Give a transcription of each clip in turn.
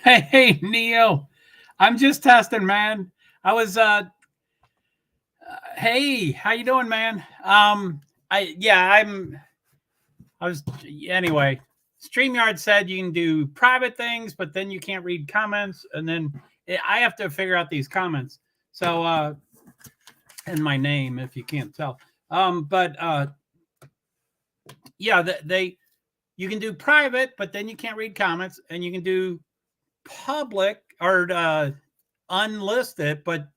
Hey, Neo. I'm just testing, man. I was hey, how you doing, man? I yeah, I was anyway. StreamYard said you can do private things, but then you can't read comments, and then I have to figure out these comments. So and my name, if you can't tell. But yeah, they you can do private, but then you can't read comments, and you can do public or unlisted, but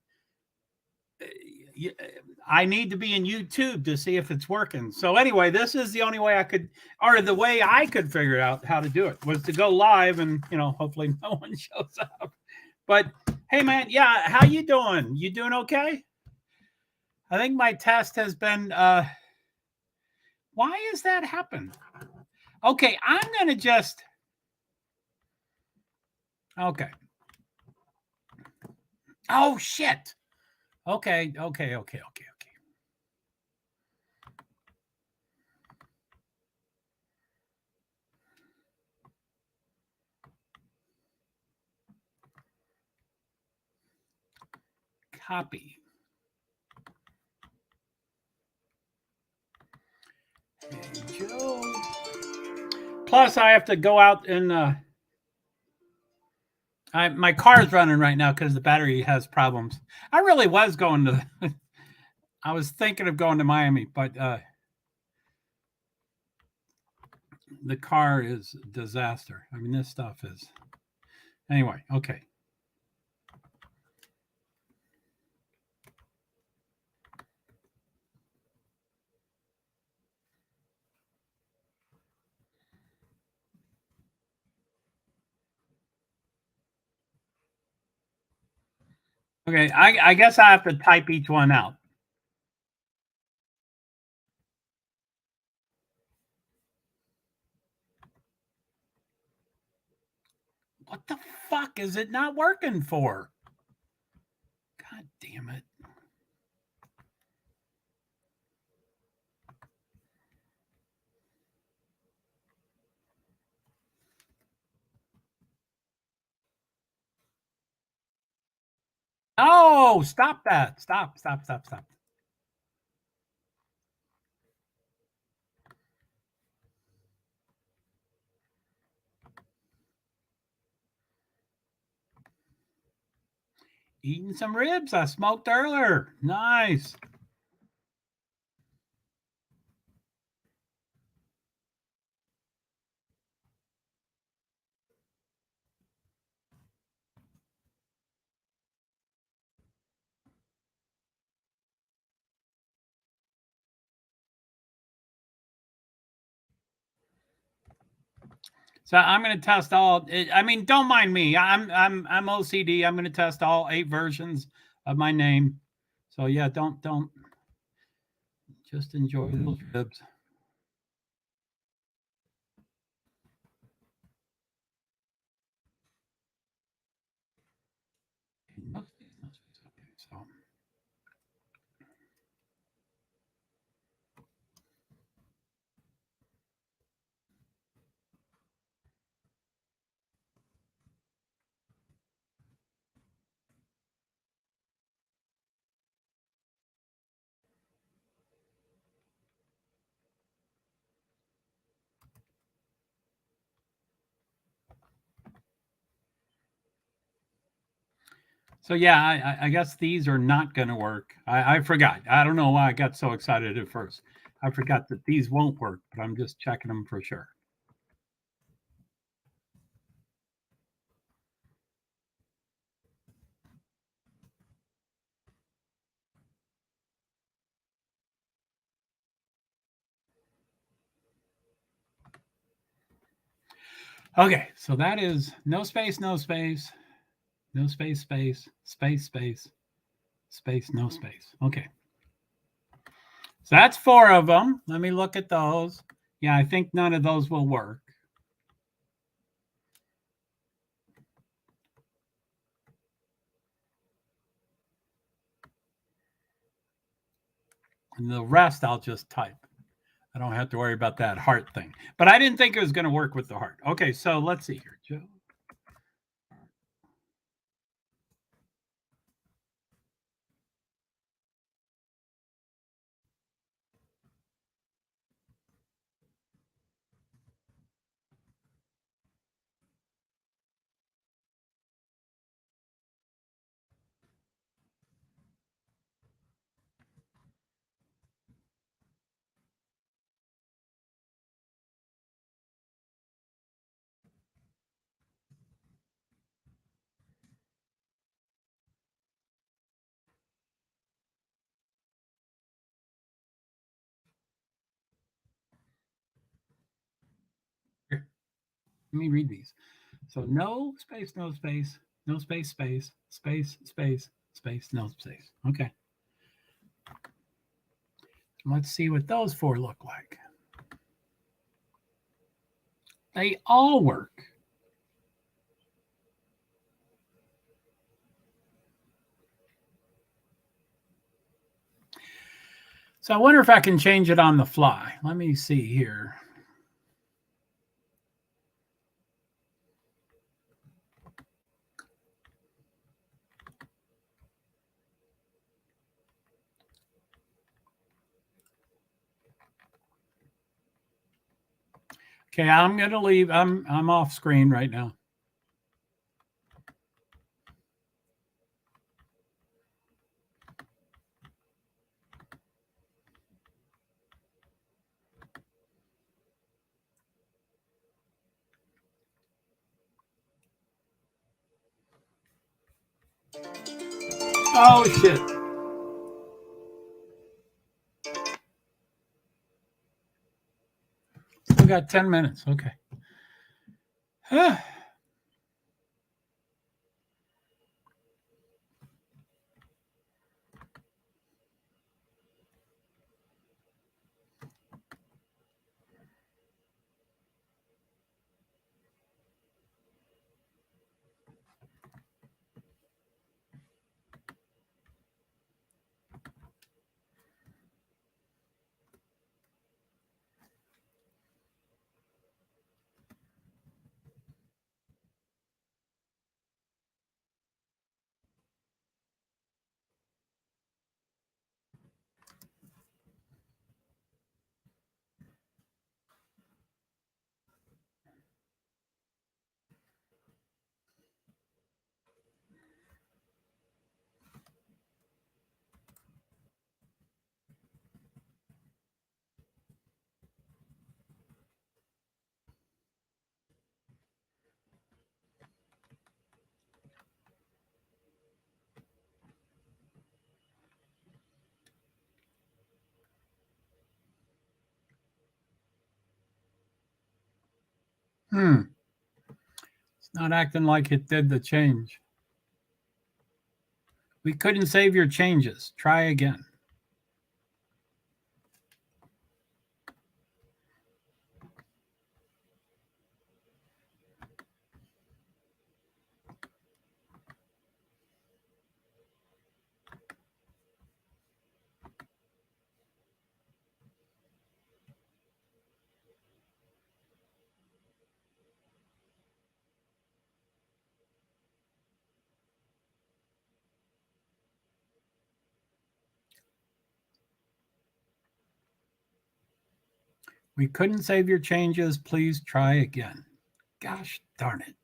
I need to be in YouTube to see if it's working. So anyway, this is the only way I could, or the way I could figure out how to do it was to go live, and hopefully no one shows up. But hey, man, yeah, how you doing? You doing okay? I think my test has been. Why has that happened? Okay, I'm gonna just. Okay. Oh shit. Okay. Copy. Hey, Joe. Plus, I have to go out and my car's running right now because the battery has problems. I really was going to. I was thinking of going to Miami, but the car is a disaster. I mean, this stuff is. Anyway, okay. Okay, I guess I have to type each one out. What the fuck is it not working for? God damn it. Oh, stop that. Stop. Eating some ribs I smoked earlier. Nice. So I'm going to test all. I mean, don't mind me. I'm OCD. I'm going to test all 8 versions of my name. So yeah, don't just enjoy those ribs. Okay, so so yeah, I guess these are not going to work. I forgot. I don't know why I got so excited at first. I forgot that these won't work, but I'm just checking them for sure. Okay, so that is no space, no space, no space, space, no space. Okay. So that's 4 of them. Let me look at those. Yeah, I think none of those will work. And the rest I'll just type. I don't have to worry about that heart thing. But I didn't think it was going to work with the heart. Okay, so let's see here. Joe. Let me read these. So no space, no space, no space, space, space, space, space, no space. Okay. Let's see what those four look like. They all work. So I wonder if I can change it on the fly. Let me see here. Okay, I'm going to leave. I'm off screen right now. Oh, shit. We got 10 minutes. Okay. It's not acting like it did the change. We couldn't save your changes. Try again. We couldn't save your changes. Please try again. Gosh darn it.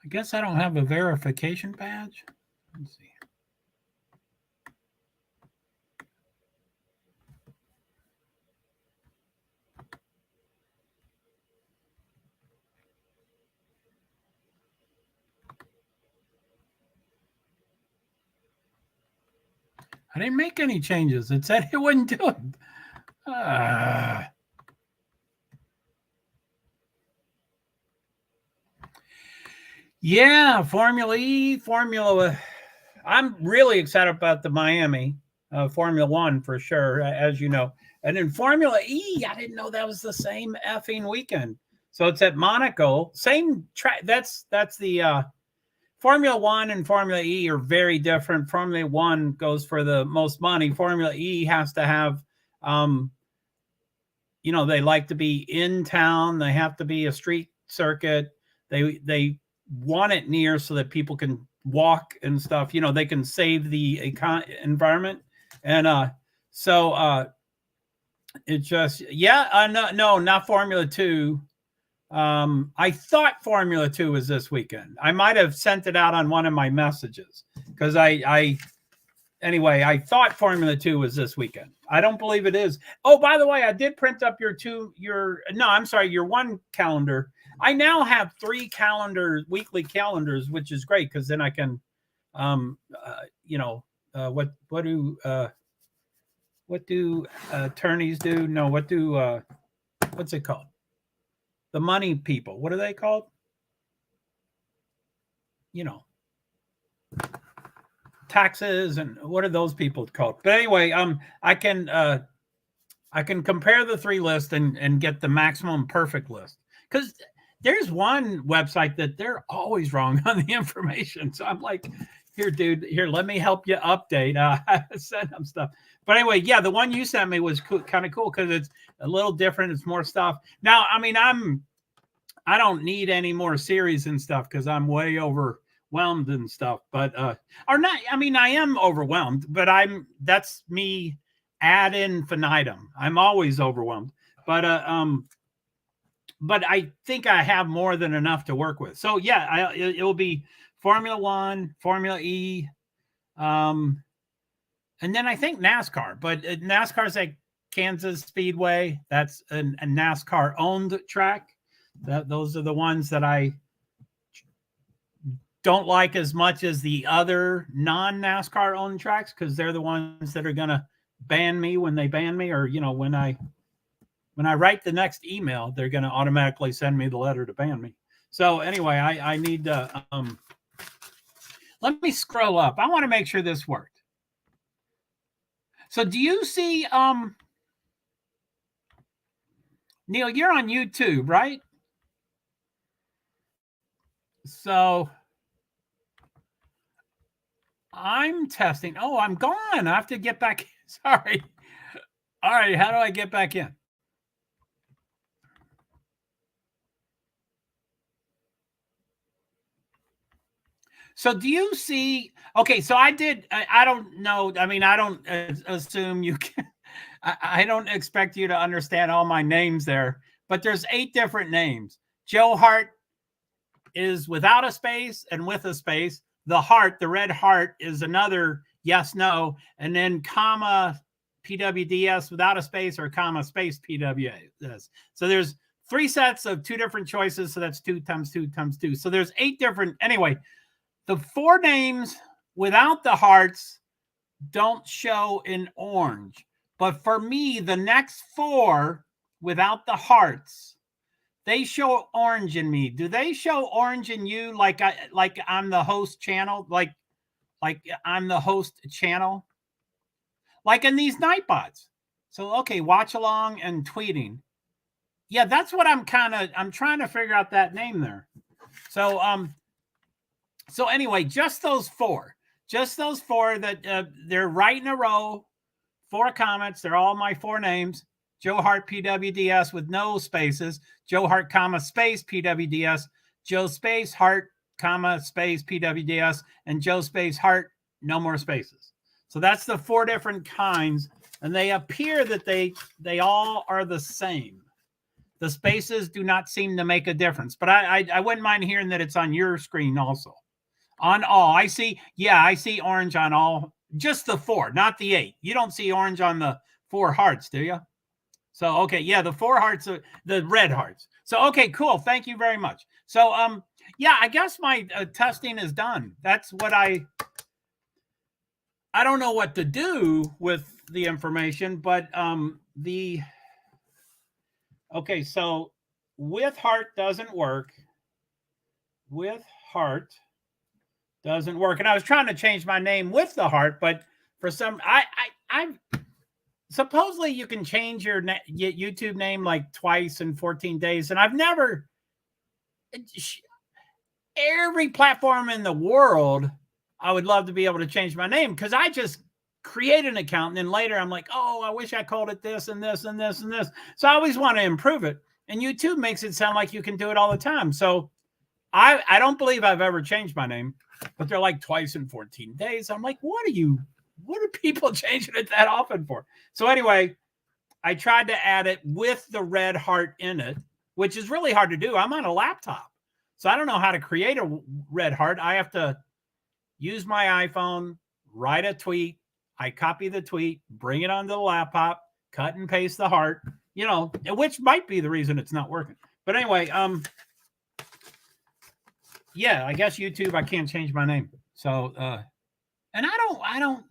I guess I don't have a verification badge. Let's see. I didn't make any changes. It said it wouldn't do it. Yeah, Formula E, Formula. I'm really excited about the Miami Formula One for sure, as you know. And in Formula E, I didn't know that was the same effing weekend. So it's at Monaco, same track. That's the Formula One and Formula E are very different. Formula One goes for the most money. Formula E has to have, they like to be in town. They have to be a street circuit. They want it near so that people can walk and stuff. They can save the environment. And so it's just, no, not Formula 2. I thought Formula 2 was this weekend. I might have sent it out on one of my messages because anyway, I thought Formula 2 was this weekend. I don't believe it is. Oh, by the way, I did print up your one calendar. I now have 3 weekly calendars, which is great because then I can, what do attorneys do? No, what's it called? The money people. What are they called? Taxes, and what are those people called? But anyway, I can compare the 3 lists and get the maximum perfect list, because there's one website that they're always wrong on the information. So I'm like, here, dude, let me help you update. Send them stuff. But anyway, yeah, the one you sent me was kind of cool because it's a little different. It's more stuff. Now, I mean, I don't need any more series and stuff because I'm way overwhelmed and stuff. But or not. I mean, I am overwhelmed, but that's me ad infinitum. I'm always overwhelmed. But I think I have more than enough to work with. So yeah, it will be Formula 1, Formula E, and then I think NASCAR. But NASCAR's at Kansas Speedway. That's a NASCAR owned track. Those are the ones that I don't like as much as the other non-NASCAR owned tracks, because they're the ones that are going to ban me when they ban me, or when I write the next email, they're going to automatically send me the letter to ban me. So anyway, I need to let me scroll up. I want to make sure this worked. So do you see Neil, you're on YouTube, right? So I'm testing. Oh, I'm gone. I have to get back. Sorry. All right. How do I get back in? So do you see? Okay. So I don't know. I mean, I don't assume you can. I don't expect you to understand all my names there, but there's 8 different names. JoeHart is without a space and with a space. The heart, the red heart, is another yes, no, and then comma PwD's without a space, or comma space PwD's. So there's 3 sets of 2 different choices. So that's 2 times 2 times 2. So there's 8 different. Anyway, the 4 names without the hearts don't show in orange. But for me, the next 4 without the hearts, they show orange in me. Do they show orange in you? Like I'm the host channel, like I'm the host channel, like in these Nightbots. So, okay, watch along and tweeting. Yeah, that's what I'm trying to figure out that name there. So, so anyway, just those 4 that they're right in a row, 4 comments. They're all my 4 names. JoeHart PwD's with no spaces. JoeHart, comma, space PwD's. Joe space Hart, comma, space PwD's. And Joe space Hart, no more spaces. So that's the 4 different kinds. And they appear that they all are the same. The spaces do not seem to make a difference. But I wouldn't mind hearing that it's on your screen also. On all. I see orange on all. Just the 4, not the 8. You don't see orange on the 4 hearts, do you? So, okay, yeah, the 4 hearts are the red hearts. So, okay, cool. Thank you very much. So, yeah, I guess my testing is done. That's what I don't know what to do with the information, but okay, so with heart doesn't work. With heart doesn't work. And I was trying to change my name with the heart, but for some, I'm supposedly you can change your YouTube name like twice in 14 days. And I've never, every platform in the world, I would love to be able to change my name, because I just create an account and then later I'm like, oh, I wish I called it this and this and this and this. So I always want to improve it. And YouTube makes it sound like you can do it all the time. So I don't believe I've ever changed my name, but they're like twice in 14 days. I'm like, what are people changing it that often for? So anyway, I tried to add it with the red heart in it. which is really hard to do. I'm on a laptop, so I don't know how to create a red heart. I have to use my iPhone, write a tweet. I copy the tweet, bring it onto the laptop, cut and paste the heart, which might be the reason it's not working. But anyway, yeah, I guess YouTube, I can't change my name. So, and I don't,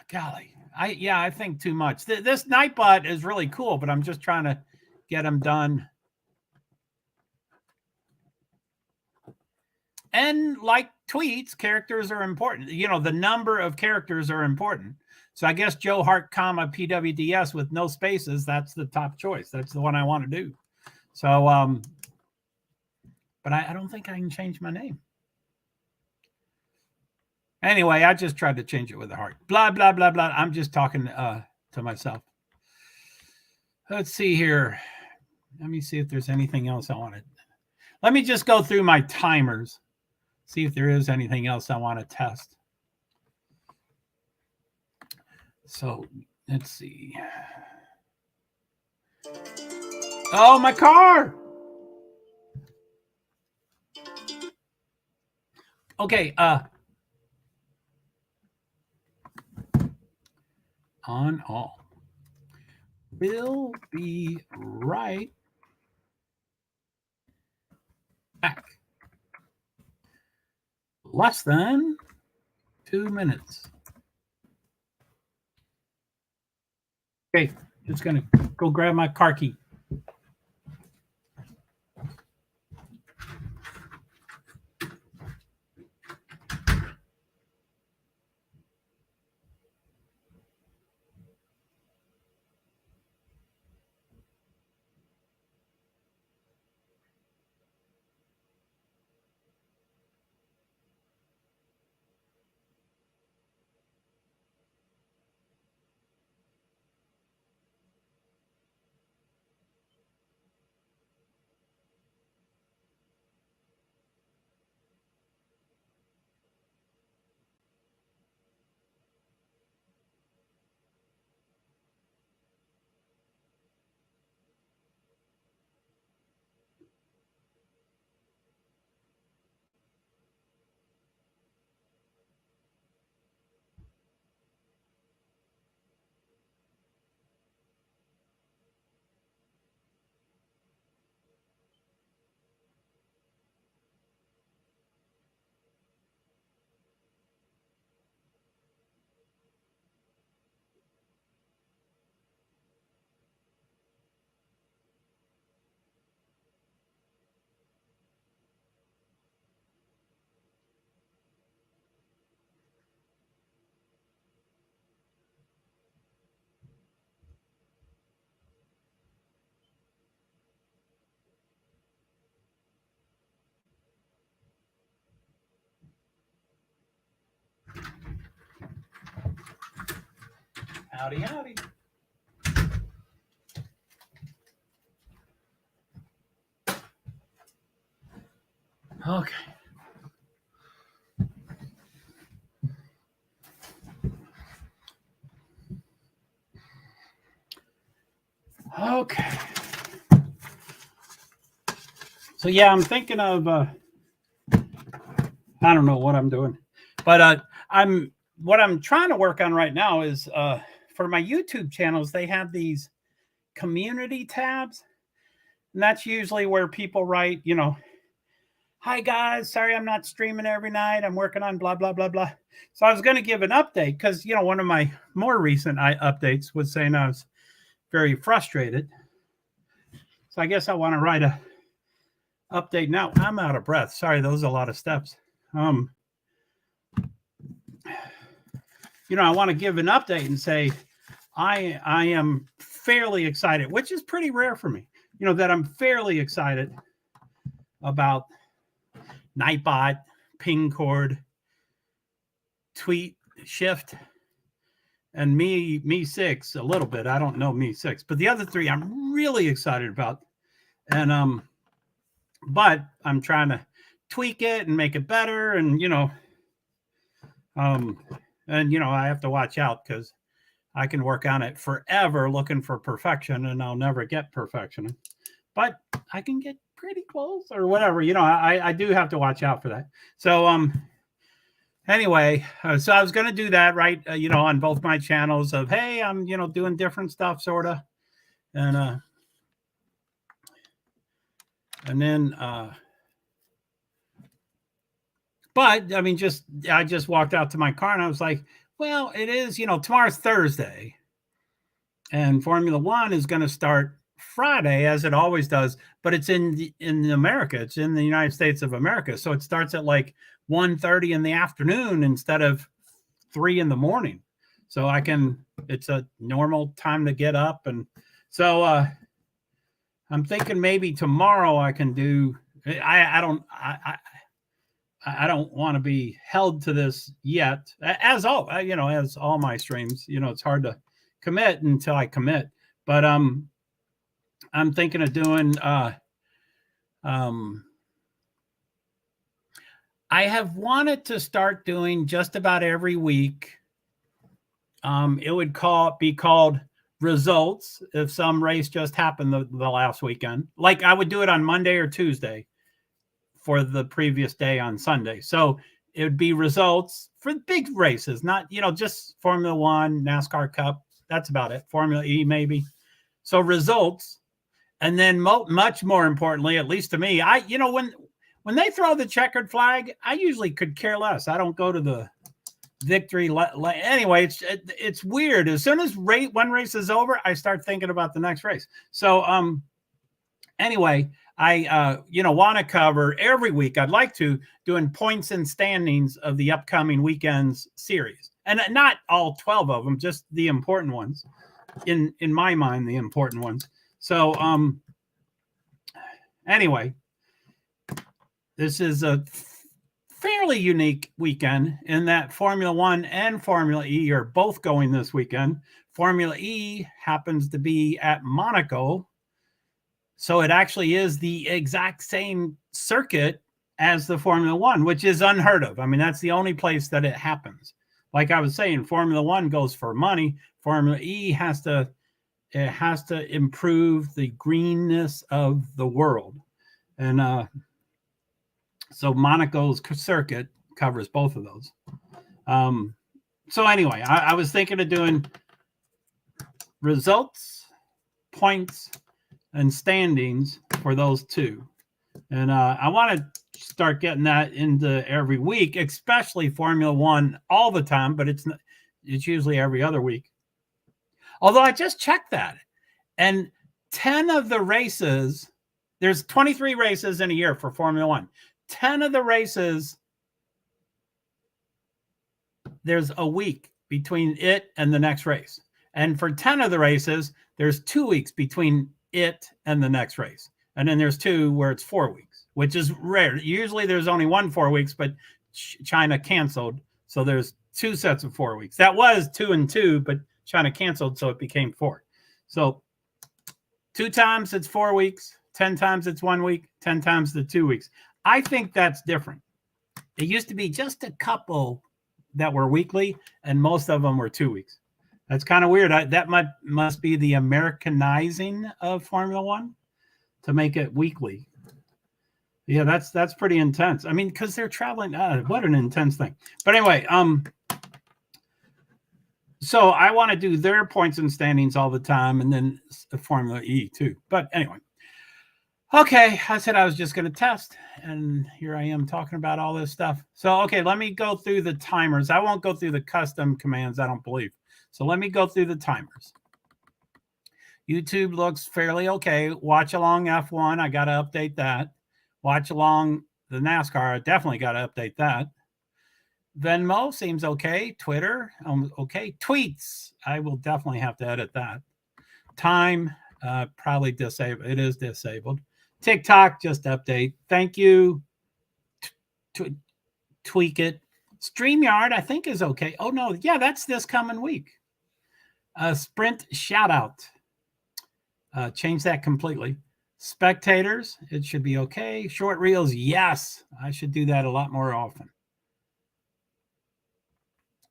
golly. I think too much. This Nightbot is really cool, but I'm just trying to get them done. And like tweets, characters are important. The number of characters are important. So I guess JoeHart, PwD's with no spaces, that's the top choice. That's the one I want to do. So, but I don't think I can change my name. Anyway, I just tried to change it with a heart. Blah, blah, blah, blah. I'm just talking to myself. Let's see here. Let me see if there's anything else I wanted. Let me just go through my timers. See if there is anything else I want to test. So let's see. Oh, my car. Okay. On all. We'll be right back. Less than 2 minutes. Okay, just gonna go grab my car key. Howdy, howdy. Okay. Okay. So yeah, I'm thinking of I don't know what I'm doing, but what I'm trying to work on right now is for my YouTube channels, they have these community tabs, and that's usually where people write, hi guys, sorry I'm not streaming every night. I'm working on blah blah blah blah. So I was going to give an update because one of my more recent updates was saying I was very frustrated. So I guess I want to write a update now. I'm out of breath. Sorry, those are a lot of steps. I want to give an update and say I am fairly excited, which is pretty rare for me. That I'm fairly excited about Nightbot, ping cord, tweet shift, and me 6 a little bit. I don't know me 6, but the other 3 I'm really excited about. And but I'm trying to tweak it and make it better, and I have to watch out because I can work on it forever looking for perfection, and I'll never get perfection. But I can get pretty close or whatever. I do have to watch out for that. So anyway, so I was going to do that, right, on both my channels of, hey, I'm, doing different stuff, sort of. And then, but I mean, I just walked out to my car and I was like, well, it is, tomorrow's Thursday and Formula One is going to start Friday as it always does, but it's in America. It's in the United States of America. So it starts at like 1:30 in the afternoon instead of 3 in the morning. So it's a normal time to get up. And so I'm thinking maybe tomorrow I can do, I don't want to be held to this yet, as all my streams, it's hard to commit until I commit, but I'm thinking of doing I have wanted to start doing just about every week. It would be called results if some race just happened the last weekend. Like I would do it on Monday or Tuesday for the previous day on Sunday. So it would be results for big races, not, just Formula One, NASCAR Cup. That's about it. Formula E, maybe. So results. And then much more importantly, at least to me, when they throw the checkered flag, I usually could care less. I don't go to the victory. Anyway, it's weird. As soon as one race is over, I start thinking about the next race. So anyway, I want to cover every week. I'd like to doing points and standings of the upcoming weekend's series, and not all 12 of them, just the important ones. In my mind, the important ones. So anyway, this is a fairly unique weekend in that Formula One and Formula E are both going this weekend. Formula E happens to be at Monaco. So it actually is the exact same circuit as the Formula One, which is unheard of. I mean, that's the only place that it happens. Like I was saying, Formula One goes for money. Formula E has to improve the greenness of the world. And so Monaco's circuit covers both of those. So anyway, I was thinking of doing results, points, and standings for those two. And I want to start getting that into every week, especially Formula One all the time, but it's usually every other week. Although I just checked that, and 10 of the races, there's 23 races in a year for Formula One. 10 of the races, there's a week between it and the next race. And for 10 of the races, there's 2 weeks between it and the next race. And then there's 2 where it's 4 weeks, which is rare. Usually there's only 4 weeks, but China canceled. So there's 2 sets of 4 weeks. That was 2 and 2, but China canceled, so it became 4. So 2 times it's 4 weeks, 10 times it's 1 week, 10 times the 2 weeks. I think that's different. It used to be just a couple that were weekly, and most of them were 2 weeks. That's kind of weird. That must be the Americanizing of Formula One to make it weekly. Yeah, that's pretty intense. I mean, because they're traveling. What an intense thing. But anyway, so I want to do their points and standings all the time, and then Formula E too. But anyway, okay, I said I was just going to test, and here I am talking about all this stuff. So, okay, let me go through the timers. I won't go through the custom commands, I don't believe. So let me go through the timers. YouTube looks fairly okay. Watch along F1, I got to update that. Watch along the NASCAR, I definitely got to update that. Venmo seems okay. Twitter, okay. Tweets, I will definitely have to edit that. Time, probably disabled. It is disabled. TikTok, just update. Thank you. Tweak it. StreamYard, I think, is okay. Oh, no. Yeah, that's this coming week. Sprint shout out. Change that completely. Spectators, it should be okay. Short reels, yes. I should do that a lot more often.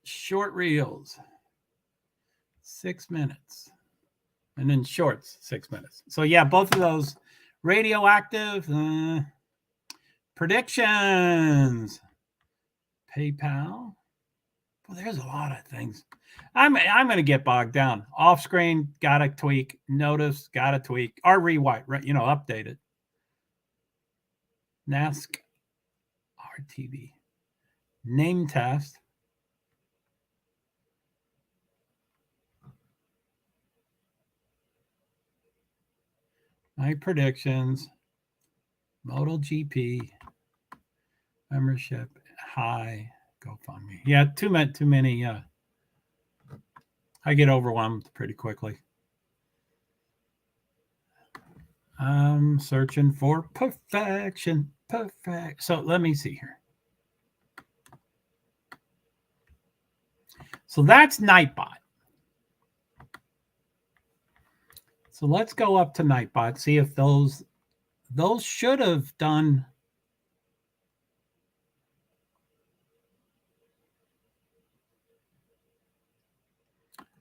Short reels. 6 minutes. And then shorts, 6 minutes. So yeah, both of those radioactive predictions. PayPal. Well, there's a lot of things. I'm going to get bogged down. Off screen, got to tweak. Notice, got to tweak. Or rewrite, right? Update it. NASC RTV. Name test. My predictions. Modal GP. Membership. High. GoFundMe. Yeah, too many. I get overwhelmed pretty quickly. I'm searching for perfection. Perfect. So let me see here. So that's Nightbot. So let's go up to Nightbot, see if those should have done.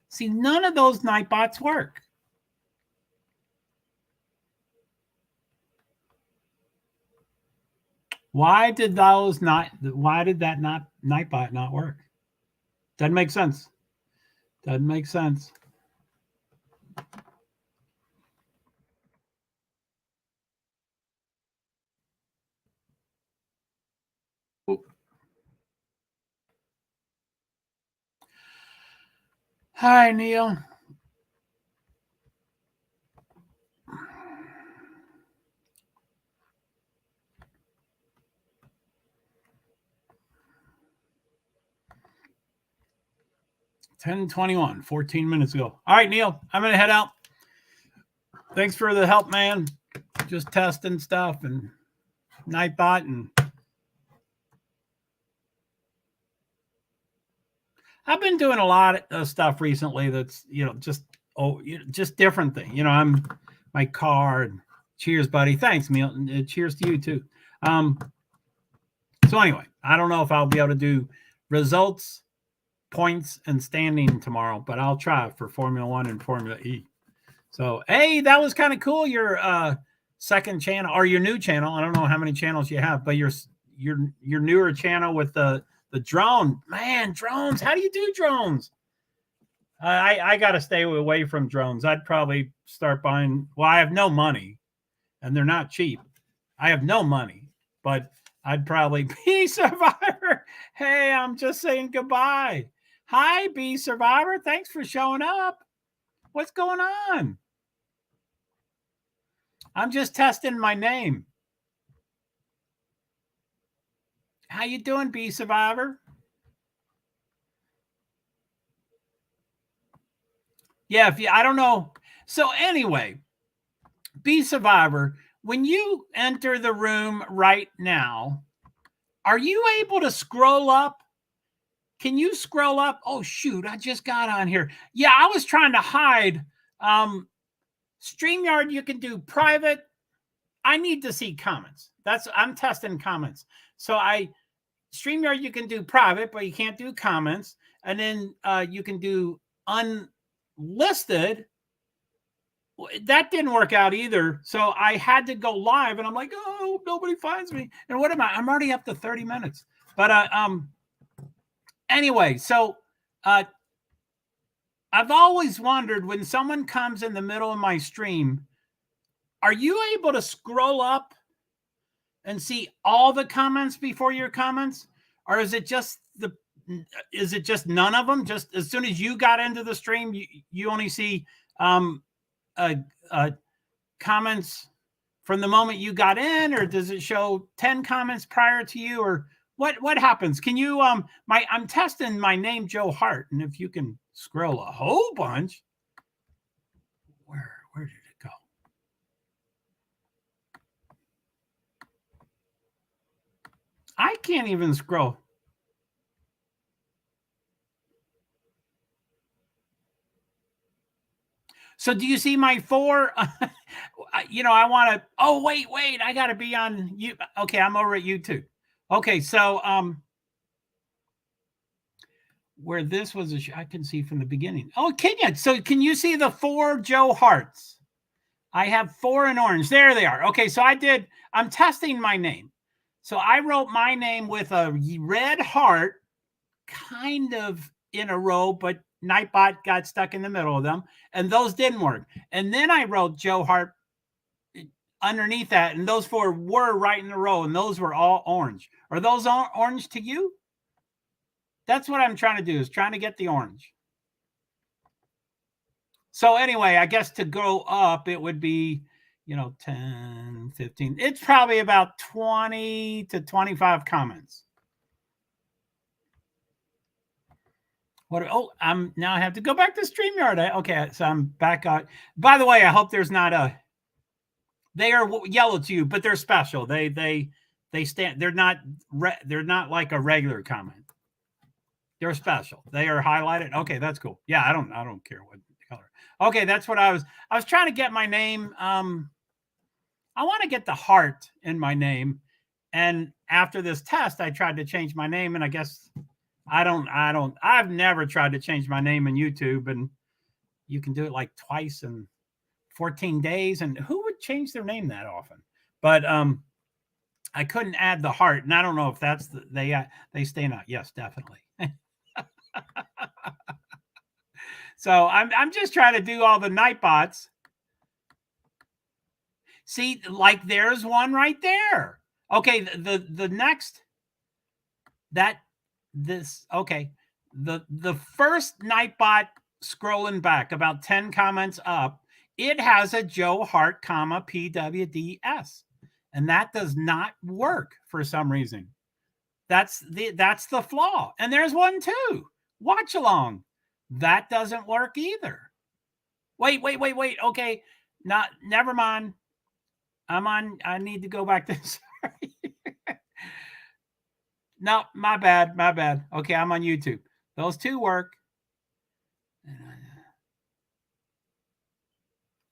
See, none of those Nightbots work. Why did that Nightbot not work? Doesn't make sense. Doesn't make sense. Hi, Neil. $10:21, 14 minutes ago. All right, Neil, I'm going to head out. Thanks for the help, man. Just testing stuff and Nightbot and I've been doing a lot of stuff recently that's, just different thing. I'm my car. And cheers, buddy. Thanks, Neil. Cheers to you too. So anyway, I don't know if I'll be able to do results, points, and standing tomorrow, but I'll try for Formula One and Formula E. So, hey, that was kind of cool. Your second channel or your new channel. I don't know how many channels you have, but your newer channel with the drone. Man, drones. How do you do drones? I got to stay away from drones. I'd probably start buying. Well, I have no money, and they're not cheap. I have no money, but I'd probably be Survivor. Hey, I'm just saying goodbye. Hi, B Survivor. Thanks for showing up. What's going on? I'm just testing my name. How you doing, B Survivor? Yeah, I don't know. So anyway, B Survivor, when you enter the room right now, are you able to scroll up? Can you scroll up? Oh, shoot, I just got on here. Yeah, I was trying to hide. StreamYard, you can do private. I need to see comments. I'm testing comments. So StreamYard, you can do private, but you can't do comments. And then you can do unlisted. That didn't work out either. So I had to go live and I'm like, oh, nobody finds me. And what am I? I'm already up to 30 minutes. But anyway, so I've always wondered when someone comes in the middle of my stream, are you able to scroll up and see all the comments before your comments? Or is it just none of them? Just as soon as you got into the stream, you only see comments from the moment you got in, or does it show 10 comments prior to you, or what happens? Can you I'm testing my name, JoeHart, and if you can scroll a whole bunch, where did it go? I can't even scroll. So do you see my 4? I want to. Oh, wait. I got to be on you. Okay, I'm over at YouTube. Okay, so where this was I can see from the beginning. Oh, can you? So can you see the 4 JoeHarts? I have 4 in orange. There they are. Okay, so I'm testing my name. So I wrote my name with a red heart kind of in a row, but Nightbot got stuck in the middle of them, and those didn't work. And then I wrote JoeHart underneath that, and those 4 were right in a row, and those were all orange. Are those all orange to you? That's what I'm trying to do, is trying to get the orange. So anyway, I guess to go up, it would be, 10, 15. It's probably about 20 to 25 comments. Now I have to go back to StreamYard. Okay, so I'm back out. By the way, I hope there's not they are yellow to you, but they're special. They stand, they're not like a regular comment. They're special. They are highlighted. Okay, that's cool. Yeah, I don't care what color. Okay, that's what I was trying to get my name. I want to get the heart in my name. And after this test, I tried to change my name, and I guess I've never tried to change my name in YouTube, and you can do it like twice in 14 days. And who would change their name that often? But I couldn't add the heart, and I don't know if that's they stay out. Yes, definitely. So I'm just trying to do all the Nightbots. See, like there's one right there. Okay, the next okay. The first Nightbot scrolling back about 10 comments up, it has a JoeHart, PwD's. And that does not work for some reason. That's the flaw. And there's one too. Watch along. That doesn't work either. Wait. Okay. Never mind. I need to go back to sorry. No, my bad. Okay, I'm on YouTube. Those 2 work.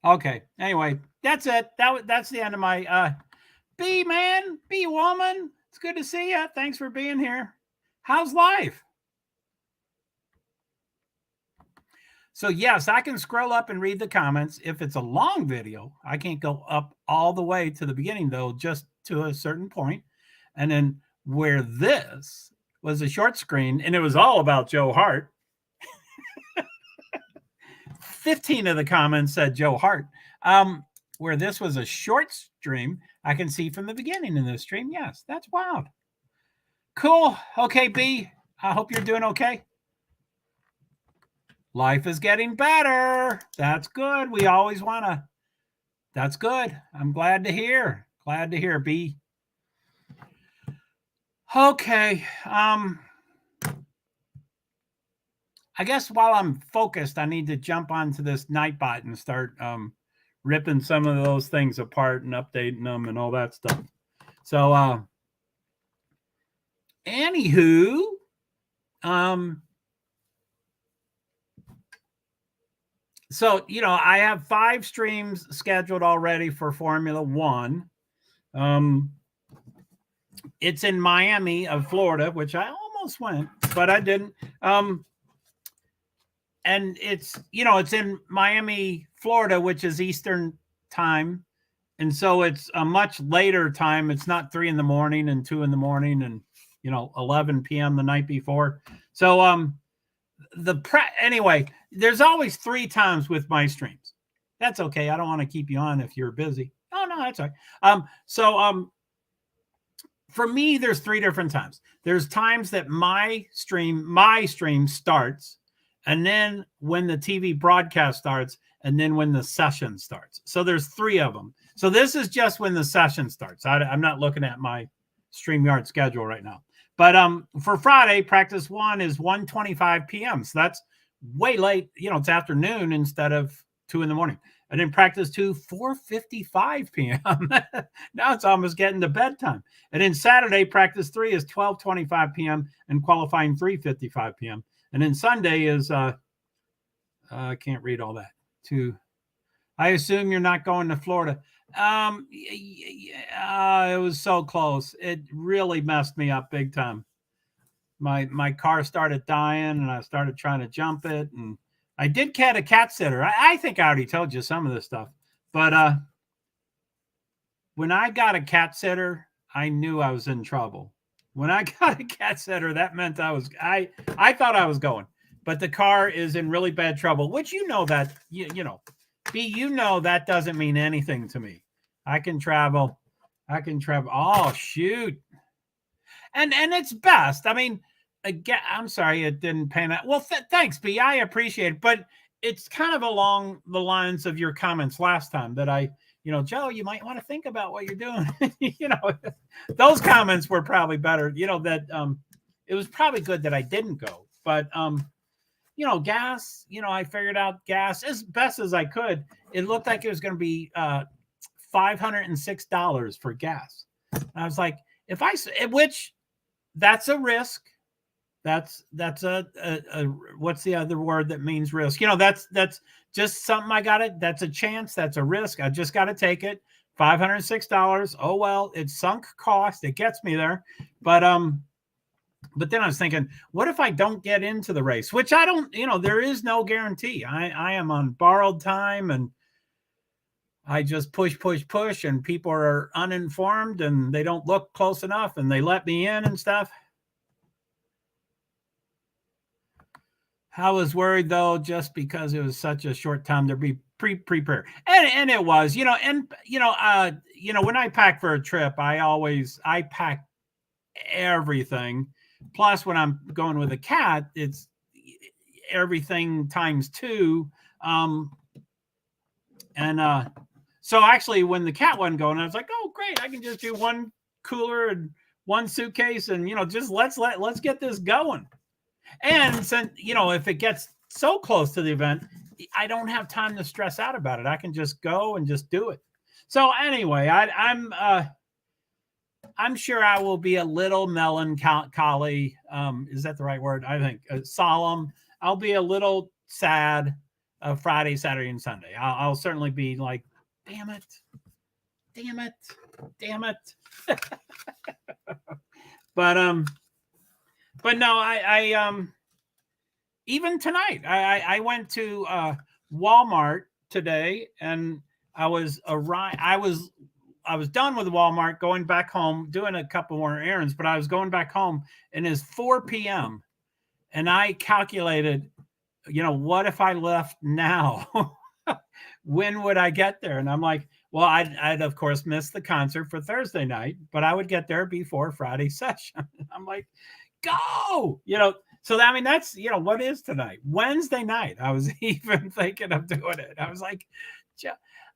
Okay. Anyway, that's it. That's the end of my B man, B woman. It's good to see you. Thanks for being here. How's life? So yes, I can scroll up and read the comments. If it's a long video, I can't go up all the way to the beginning though, just to a certain point. And then where this was a short screen and it was all about JoeHart. 15 of the comments said JoeHart. Where this was a short stream, I can see from the beginning in this stream. Yes, that's wild. Cool. Okay, B, I hope you're doing okay. Life is getting better. That's good. We always want to. That's good. I'm glad to hear. Glad to hear, B. Okay. I guess while I'm focused, I need to jump onto this Nightbot and start ripping some of those things apart and updating them and all that stuff. So, anywho, so, I have 5 streams scheduled already for Formula One. It's in Miami of Florida, which I almost went, but I didn't. And it's, it's in Miami, Florida, which is Eastern time. And so it's a much later time. It's not 3 a.m. and 2 a.m. and, 11 p.m. the night before. So, anyway, there's always 3 times with my streams. That's okay. I don't want to keep you on if you're busy. Oh, no, that's all right. For me, there's 3 different times. There's times that my stream starts, and then when the TV broadcast starts, and then when the session starts. So there's 3 of them. So this is just when the session starts. I'm not looking at my StreamYard schedule right now. But for Friday, practice 1 is 1:25 p.m. So that's way late. It's afternoon instead of 2 a.m. And then practice 2, 4:55 p.m. Now it's almost getting to bedtime. And then Saturday, practice 3 is 12:25 p.m. and qualifying 3:55 p.m. And then Sunday is, I can't read all that. I assume you're not going to Florida. It was so close. It really messed me up big time. my car started dying, and I started trying to jump it, and I did get a cat sitter. I think I already told you some of this stuff, but when I got a cat sitter, I knew I was in trouble. When I got a cat sitter, that meant I thought I was going, but the car is in really bad trouble, which that you know, that doesn't mean anything to me. I can travel. Oh shoot. And it's best. I mean, again, I'm sorry it didn't pan out. Well, thanks, B. I appreciate it, but it's kind of along the lines of your comments last time that Joe, you might want to think about what you're doing. Those comments were probably better. That it was probably good that I didn't go, but gas. I figured out gas as best as I could. It looked like it was going to be $506 for gas. And I was like, which that's a risk. That's a what's the other word that means risk? That's just something that's a chance. That's a risk. I just got to take it. $506. Oh, well, it's sunk cost. It gets me there. But then I was thinking, what if I don't get into the race, which I don't, there is no guarantee. I am on borrowed time, and I just push, and people are uninformed, and they don't look close enough, and they let me in and stuff. I was worried, though, just because it was such a short time to be prepared. And it was, when I pack for a trip, I pack everything. Plus, when I'm going with a cat, it's everything times 2. So actually, when the cat wasn't going, I was like, oh, great. I can just do one cooler and one suitcase, and, just let's get this going. And since, if it gets so close to the event, I don't have time to stress out about it. I can just go and just do it. So anyway, I'm sure I will be a little melancholy. Is that the right word? I think solemn. I'll be a little sad Friday, Saturday, and Sunday. I'll certainly be like, damn it. But no, I even tonight, I went to Walmart today, and I was done with Walmart, going back home, doing a couple more errands, but I was going back home, and it's 4 p.m. And I calculated, what if I left now? When would I get there? And I'm like, well, I'd of course miss the concert for Thursday night, but I would get there before Friday session. I'm like, go, so I mean, that's, what is tonight? Wednesday night. I was even thinking of doing it. I was like,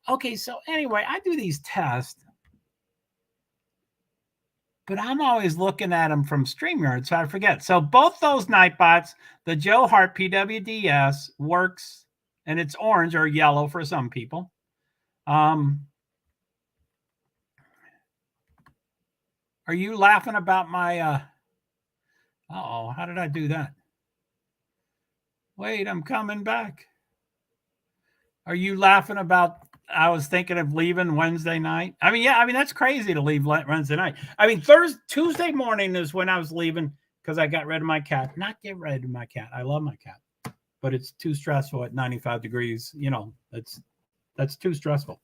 okay. So anyway, I do these tests, but I'm always looking at them from StreamYard, so I forget. So both those Nightbots, the JoeHart PwD's works, and it's orange or yellow for some people. Are you laughing about my, uh-oh, how did I do that? Wait, I'm coming back. Are you laughing about, I was thinking of leaving Wednesday night? I mean, that's crazy to leave Wednesday night. I mean, Tuesday morning is when I was leaving because I got rid of my cat. Not get rid of my cat. I love my cat, but it's too stressful at 95 degrees. That's too stressful.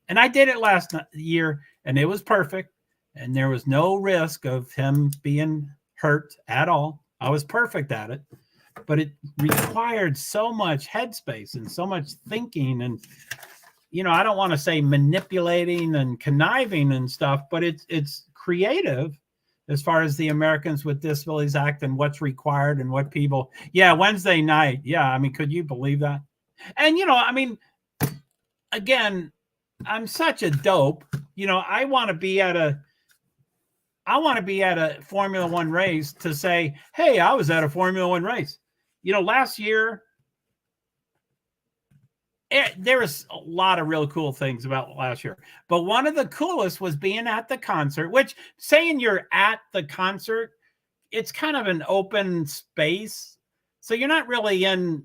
And I did it last year, and it was perfect. And there was no risk of him being hurt at all. I was perfect at it, but it required so much headspace and so much thinking. And, I don't want to say manipulating and conniving and stuff, but it's creative as far as the Americans with Disabilities Act and what's required and what people. Yeah, Wednesday night. Yeah, I mean, could you believe that? And, again, I'm such a dope. I want to be at a Formula One race to say, hey, I was at a Formula One race. Last year, there was a lot of real cool things about last year. But one of the coolest was being at the concert, which saying you're at the concert, it's kind of an open space. So you're not really in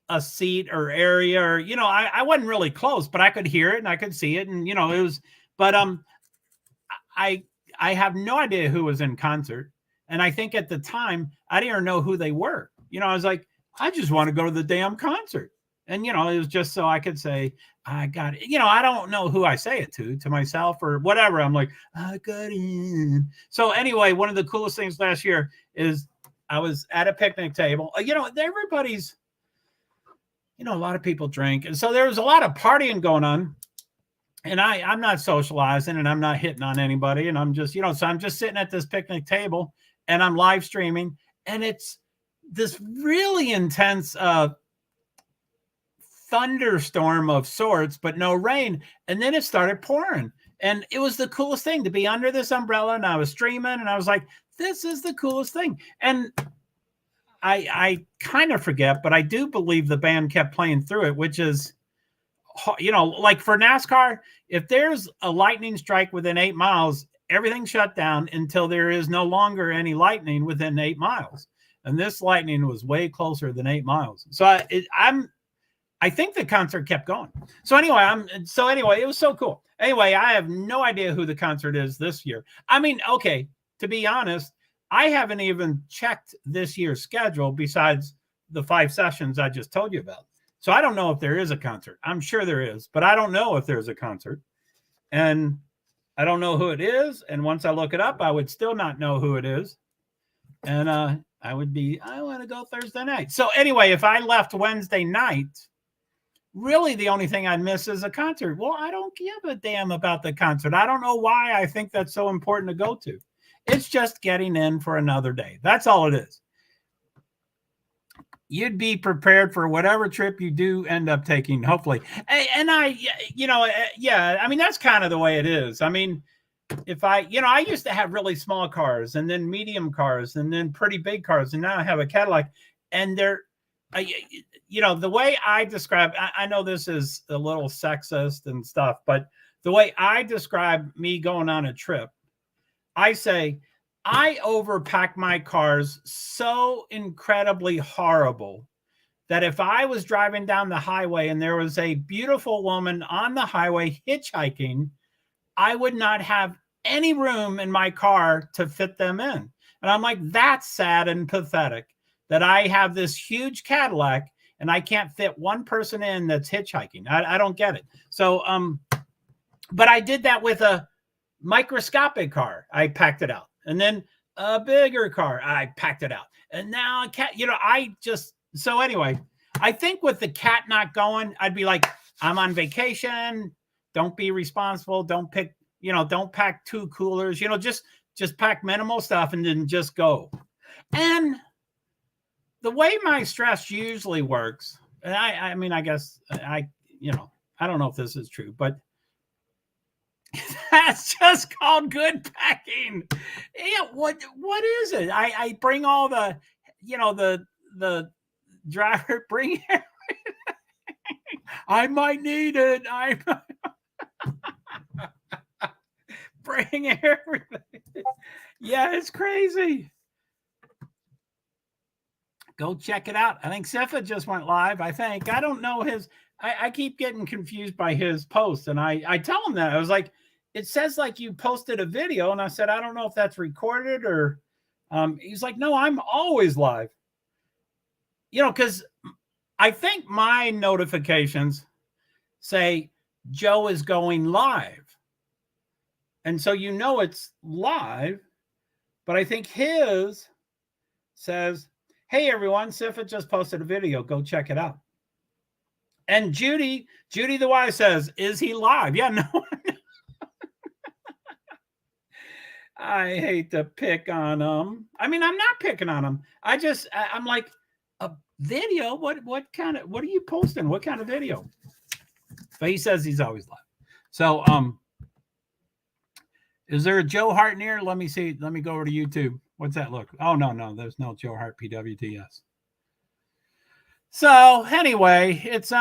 a seat or area, or, I wasn't really close, but I could hear it and I could see it. And, it was, but I have no idea who was in concert. And I think at the time, I didn't even know who they were. I was like, I just want to go to the damn concert. And, it was just so I could say, I got it. I don't know who I say it to myself or whatever. I'm like, I got in. So anyway, one of the coolest things last year is I was at a picnic table. Everybody's, a lot of people drink. And so there was a lot of partying going on. And I'm not socializing and I'm not hitting on anybody. And I'm just, so I'm just sitting at this picnic table and I'm live streaming. And it's this really intense thunderstorm of sorts, but no rain. And then it started pouring. And it was the coolest thing to be under this umbrella. And I was streaming and I was like, this is the coolest thing. And I kind of forget, but I do believe the band kept playing through it, which is, like for NASCAR, if there's a lightning strike within 8 miles, everything shut down until there is no longer any lightning within 8 miles. And this lightning was way closer than 8 miles. So I think the concert kept going. So anyway, it was so cool. Anyway, I have no idea who the concert is this year. I mean, okay, to be honest, I haven't even checked this year's schedule besides the 5 sessions I just told you about. So I don't know if there is a concert. I'm sure there is, but I don't know if there's a concert. And I don't know who it is. And once I look it up, I would still not know who it is. And I want to go Thursday night. So anyway, if I left Wednesday night, really the only thing I'd miss is a concert. Well, I don't give a damn about the concert. I don't know why I think that's so important to go to. It's just getting in for another day. That's all it is. You'd be prepared for whatever trip you do end up taking, hopefully. And I mean, that's kind of the way it is. I mean, if I used to have really small cars and then medium cars and then pretty big cars. And now I have a Cadillac and they're, the way I describe, I know this is a little sexist and stuff, but the way I describe me going on a trip, I say, I overpack my cars so incredibly horrible that if I was driving down the highway and there was a beautiful woman on the highway hitchhiking, I would not have any room in my car to fit them in. And I'm like, that's sad and pathetic that I have this huge Cadillac and I can't fit one person in that's hitchhiking. I don't get it. So, but I did that with a microscopic car. I packed it out. And then a bigger car, I packed it out. And now a cat, so anyway, I think with the cat not going, I'd be like, I'm on vacation. Don't be responsible. Don't pick, don't pack 2 coolers, just pack minimal stuff and then just go. And the way my stress usually works, and I mean, I guess I don't know if this is true, but that's just called good packing. Yeah, what is it? I bring all the, the driver, bring everything. I might need it. Bring everything. Yeah, it's crazy. Go check it out. I think Sifa just went live. I don't know his. I keep getting confused by his posts, and I tell him that. I was like, it says like you posted a video, and I said, I don't know if that's recorded or. He's like, no, I'm always live. Because I think my notifications say Joe is going live, and so it's live. But I think his says, hey everyone, Sifa just posted a video. Go check it out. And Judy the Y says, is he live? Yeah, no. I hate to pick on him. I mean, I'm not picking on him. I'm like, a video? What are you posting? What kind of video? But he says he's always live. So, is there a JoeHart near? Let me see. Let me go over to YouTube. What's that look? Oh, no. There's no JoeHart PwD's. So anyway, it's,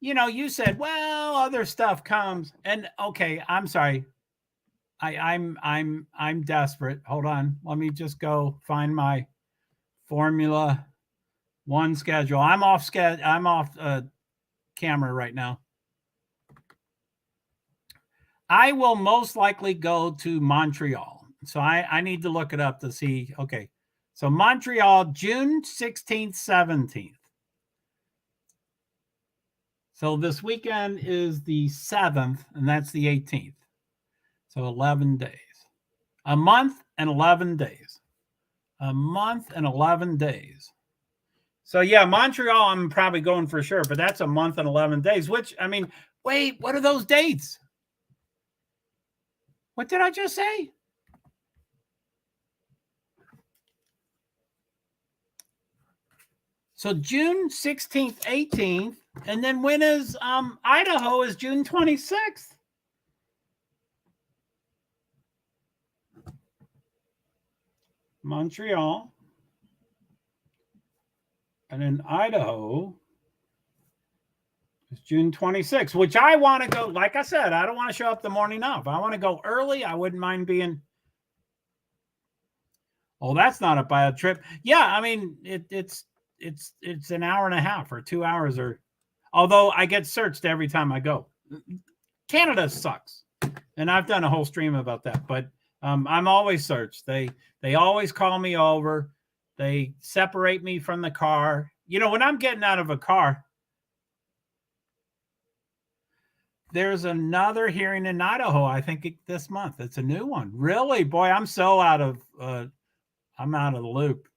you said, well, other stuff comes and okay, I'm sorry. I'm desperate. Hold on. Let me just go find my Formula One schedule. I'm off camera right now. I will most likely go to Montreal. So I need to look it up to see. Okay. So Montreal, June 16th, 17th. So this weekend is the 7th, and that's the 18th. So 11 days. A month and 11 days. A month and 11 days. So yeah, Montreal, I'm probably going for sure, but that's a month and 11 days, which, I mean, wait, what are those dates? What did I just say? So June 16th, 18th, and then when is Idaho is June 26th. Montreal. And then Idaho is June 26th, which I want to go. Like I said, I don't want to show up the morning of. I want to go early. I wouldn't mind being. Oh, that's not a bad trip. Yeah, I mean, it's an hour and a half or 2 hours, or although I get searched every time I go. Canada sucks, and I've done a whole stream about that. But I'm always searched. They always call me over. They separate me from the car. You know, when I'm getting out of a car, there's another hearing in Idaho. I think this month. It's a new one. Really, boy, I'm so out of the loop.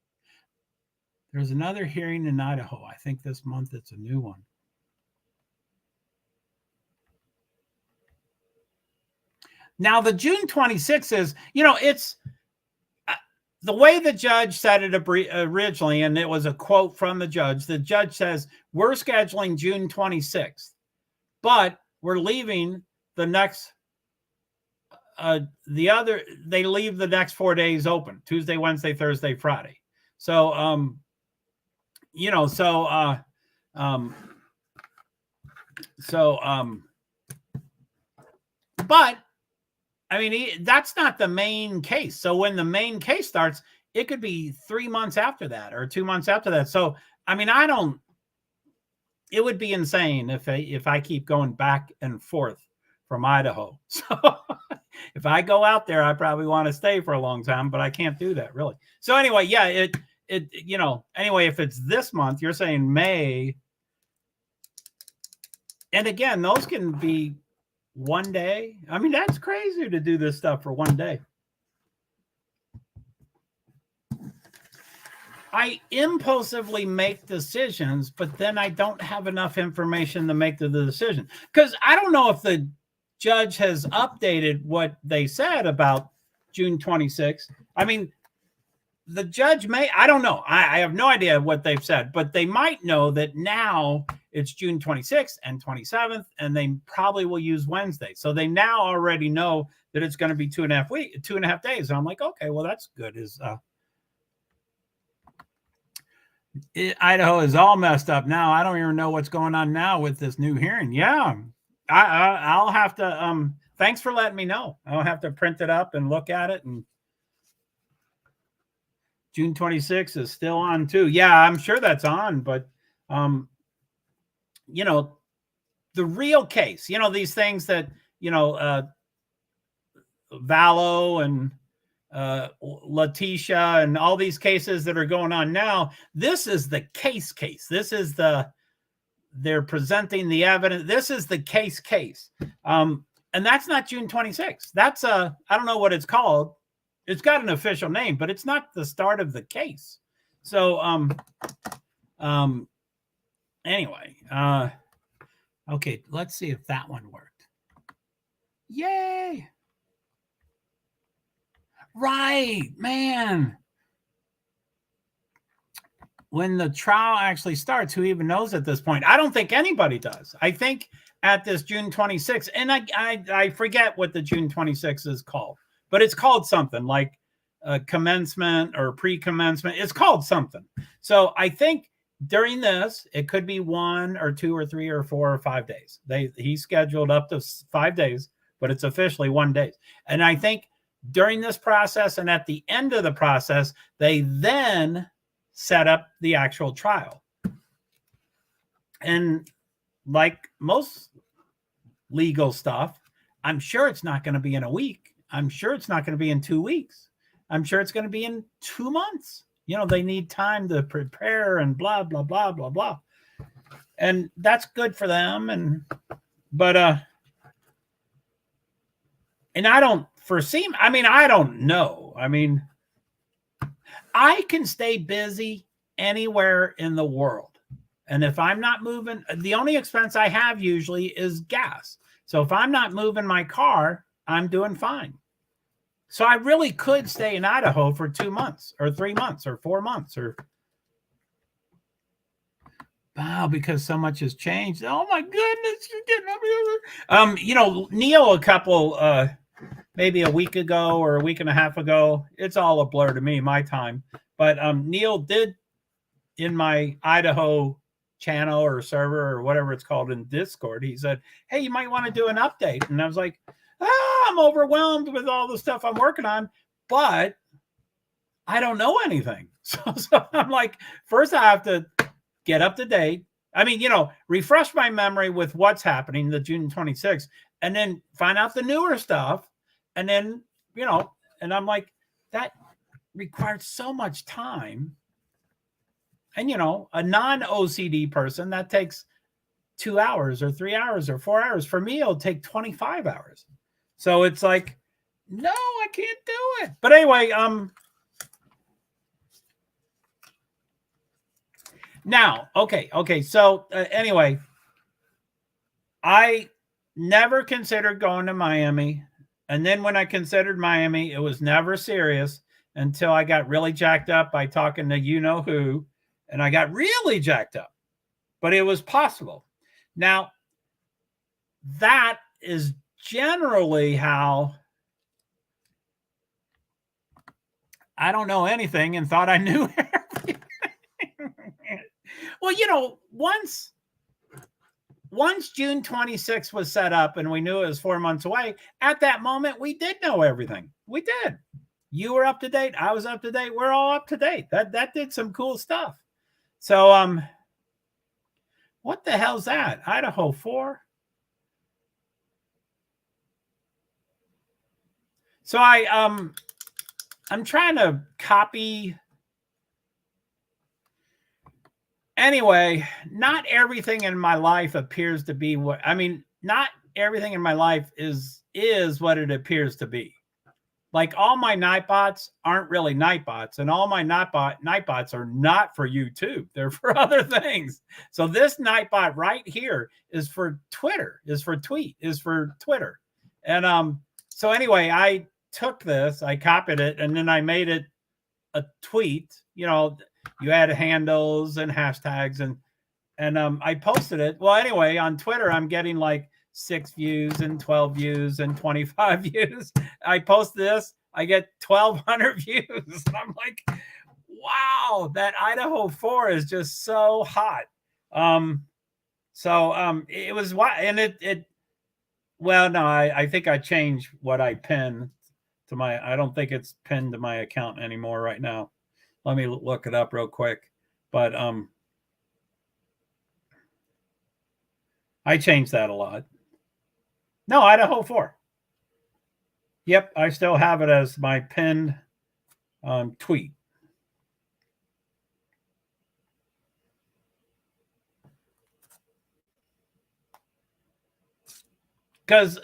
There's another hearing in Idaho. I think this month it's a new one. Now, the June 26th is, you know, it's the way the judge said it originally, and it was a quote from the judge. The judge says, we're scheduling June 26th, but we're leaving the next, they leave the next 4 days open, Tuesday, Wednesday, Thursday, Friday. So, you know, but I mean, that's not the main case. So when the main case starts, it could be 3 months after that or 2 months after that. So, I mean, it would be insane if I keep going back and forth from Idaho. So if I go out there, I probably want to stay for a long time, but I can't do that really. So anyway, yeah, you know, anyway, if it's this month, you're saying May. And again, those can be 1 day. I mean, that's crazy to do this stuff for 1 day. I impulsively make decisions, but then I don't have enough information to make the decision. Because I don't know if the judge has updated what they said about June 26th. I mean, the judge may, I don't know. I have no idea what they've said, but they might know that now it's June 26th and 27th, and they probably will use Wednesday. So they now already know that it's going to be 2.5 days. And I'm like, okay, well, that's good. Idaho is all messed up now. I don't even know what's going on now with this new hearing. Yeah, I'll have to. Thanks for letting me know. I'll have to print it up and look at it. And June 26th is still on too. Yeah, I'm sure that's on, but you know, the real case. You know, these things that Vallow and Letitia and all these cases that are going on now. This is the case. This is they're presenting the evidence. This is the case. And that's not June 26th. That's I don't know what it's called. It's got an official name, but it's not the start of the case. So, anyway, okay, let's see if that one worked. Yay. Right, man. When the trial actually starts, who even knows at this point? I don't think anybody does. I think at this June 26th, and I forget what the June 26th is called, but it's called something like commencement or pre-commencement. It's called something. So I think during this, it could be 1 or 2 or 3 or 4 or 5 days. He scheduled up to 5 days, but it's officially 1 day. And I think during this process and at the end of the process, they then set up the actual trial. And like most legal stuff, I'm sure it's not going to be in a week. I'm sure it's not going to be in 2 weeks. I'm sure it's going to be in 2 months. They need time to prepare and blah, blah, blah, blah, blah. And that's good for them. But I don't foresee, I don't know. I can stay busy anywhere in the world. And if I'm not moving, the only expense I have usually is gas. So if I'm not moving my car, I'm doing fine. So I really could stay in Idaho for 2 months or 3 months or 4 months wow, because so much has changed. Oh my goodness, you're getting up here. Neil, a couple maybe a week ago or a week and a half ago, it's all a blur to me, my time. But Neil did in my Idaho channel or server or whatever it's called in Discord, he said, hey, you might want to do an update. And I was like, I'm overwhelmed with all the stuff I'm working on, but I don't know anything. So I'm like, first I have to get up to date. Refresh my memory with what's happening the June 26th, and then find out the newer stuff. And then, and I'm like, that required so much time. And, a non-OCD person, that takes 2 hours or 3 hours or 4 hours. For me, it'll take 25 hours. So it's like, no, I can't do it. But anyway, now, okay. So anyway, I never considered going to Miami. And then when I considered Miami, it was never serious until I got really jacked up by talking to you-know-who. And I got really jacked up. But it was possible. Now, that is generally how I don't know anything and thought I knew everything. Well, once June 26th was set up and we knew it was 4 months away, at that moment, we did know everything. We did. You were up to date. I was up to date. We're all up to date. That did some cool stuff. So, what the hell's that? Idaho 4? So I'm trying to copy. Anyway, not everything in my life appears to be what, not everything in my life is what it appears to be. Like all my Nightbots aren't really Nightbots, and all my Nightbots are not for YouTube. They're for other things. So this Nightbot right here is for Twitter, is for Twitter. And so anyway, I took this, I copied it, and then I made it a tweet. You add handles and hashtags and I posted it. Well, anyway, on Twitter, I'm getting like 6 views and 12 views and 25 views. I post this, I get 1,200 views. And I'm like, wow, that Idaho 4 is just so hot. It was why, and well, no, I think I changed what I pinned to I don't think it's pinned to my account anymore right now. Let me look it up real quick. But I changed that a lot. No, Idaho 4. Yep, I still have it as my pinned tweet. Because,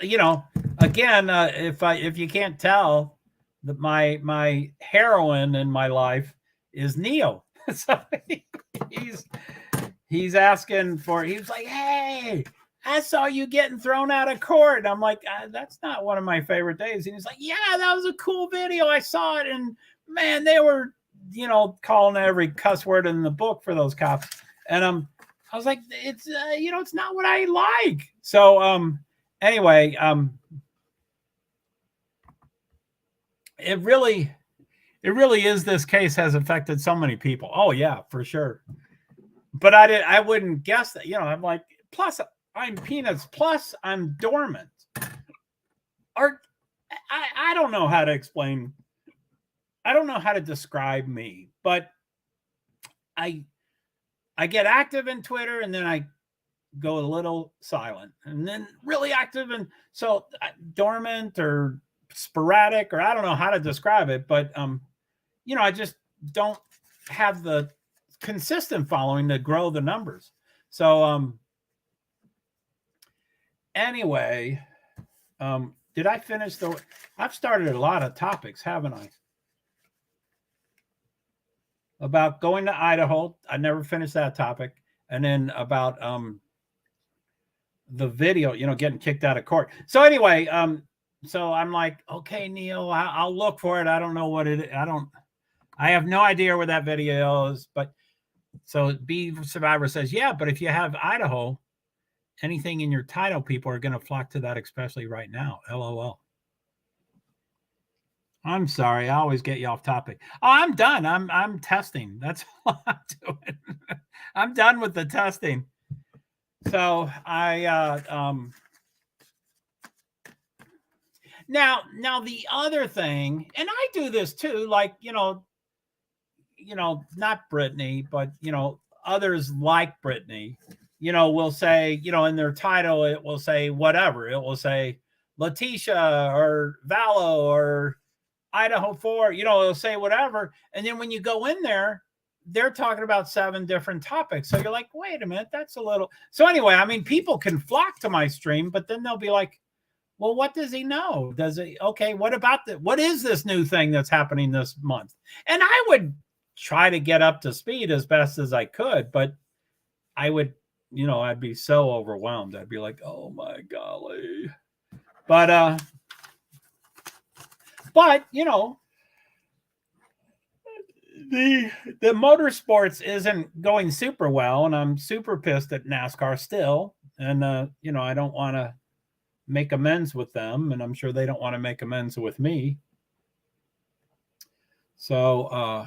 again, if you can't tell, that my heroine in my life is Neo. So he's asking for, he's like, hey, I saw you getting thrown out of court. I'm like, that's not one of my favorite days. And he's like, yeah, that was a cool video. I saw it. And man, they were, calling every cuss word in the book for those cops. And I was like, it's, it's not what I like. So anyway, it really is, this case has affected so many people. Oh yeah, for sure. But I wouldn't guess that, I'm like, plus I'm peanuts, plus I'm dormant. Or I don't know how to explain. I don't know how to describe me, but I get active in Twitter and then I go a little silent, and then really active. And so dormant or sporadic, or I don't know how to describe it, but I just don't have the consistent following to grow the numbers. So anyway, did I finish I've started a lot of topics, haven't I? About going to Idaho. I never finished that topic. And then about the video, getting kicked out of court. So anyway, so I'm like, okay, Neil, I'll look for it. I don't know what it. I have no idea where that video is. But so B Survivor says, yeah, but if you have Idaho, anything in your title, people are going to flock to that, especially right now. LOL. I'm sorry, I always get you off topic. Oh, I'm done. I'm testing. That's all I'm doing. I'm done with the testing. So now the other thing, and I do this too, like not Brittany, but others like Brittany, will say, in their title, it will say whatever. It will say Letitia or Valo or Idaho 4, it'll say whatever. And then when you go in there, they're talking about 7 different topics. So you're like, wait a minute, that's a little. So anyway, I mean, people can flock to my stream, but then they'll be like, well, what does he know? Does he? Okay, what about what is this new thing that's happening this month? And I would try to get up to speed as best as I could, but I would, I'd be so overwhelmed. I'd be like, oh my golly. But the motorsports isn't going super well, and I'm super pissed at NASCAR still. And I don't want to make amends with them, and I'm sure they don't want to make amends with me. So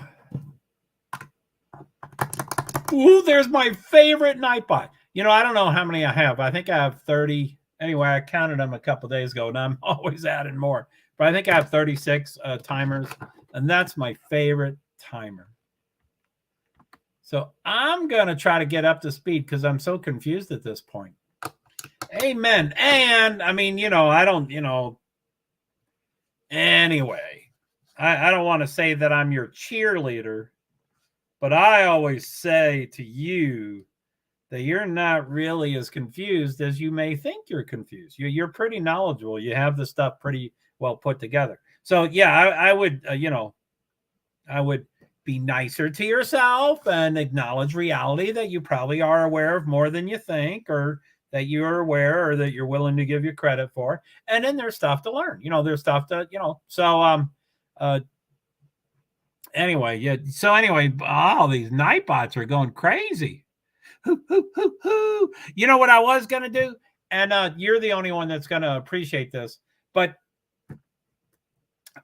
there's my favorite Nightbot. I don't know how many I have. I think I have 30. Anyway, I counted them a couple of days ago, and I'm always adding more. But I think I have 36 timers, and that's my favorite timer. So I'm going to try to get up to speed because I'm so confused at this point. Amen. And I mean, I don't, anyway, I don't want to say that I'm your cheerleader, but I always say to you that you're not really as confused as you may think you're confused. You're pretty knowledgeable. You have the stuff pretty well put together. So yeah, I would, I would be nicer to yourself and acknowledge reality that you probably are aware of more than you think, or that you're aware, or that you're willing to give you credit for. And then there's stuff to learn, there's stuff to, so, anyway, yeah. So anyway, all these Nightbots are going crazy. You know what I was going to do? And you're the only one that's going to appreciate this, but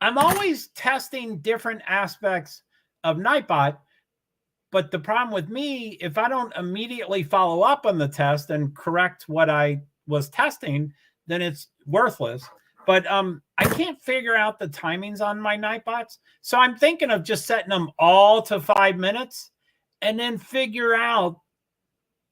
I'm always testing different aspects of Nightbot. But the problem with me, if I don't immediately follow up on the test and correct what I was testing, then it's worthless. But I can't figure out the timings on my Nightbots. So I'm thinking of just setting them all to 5 minutes and then figure out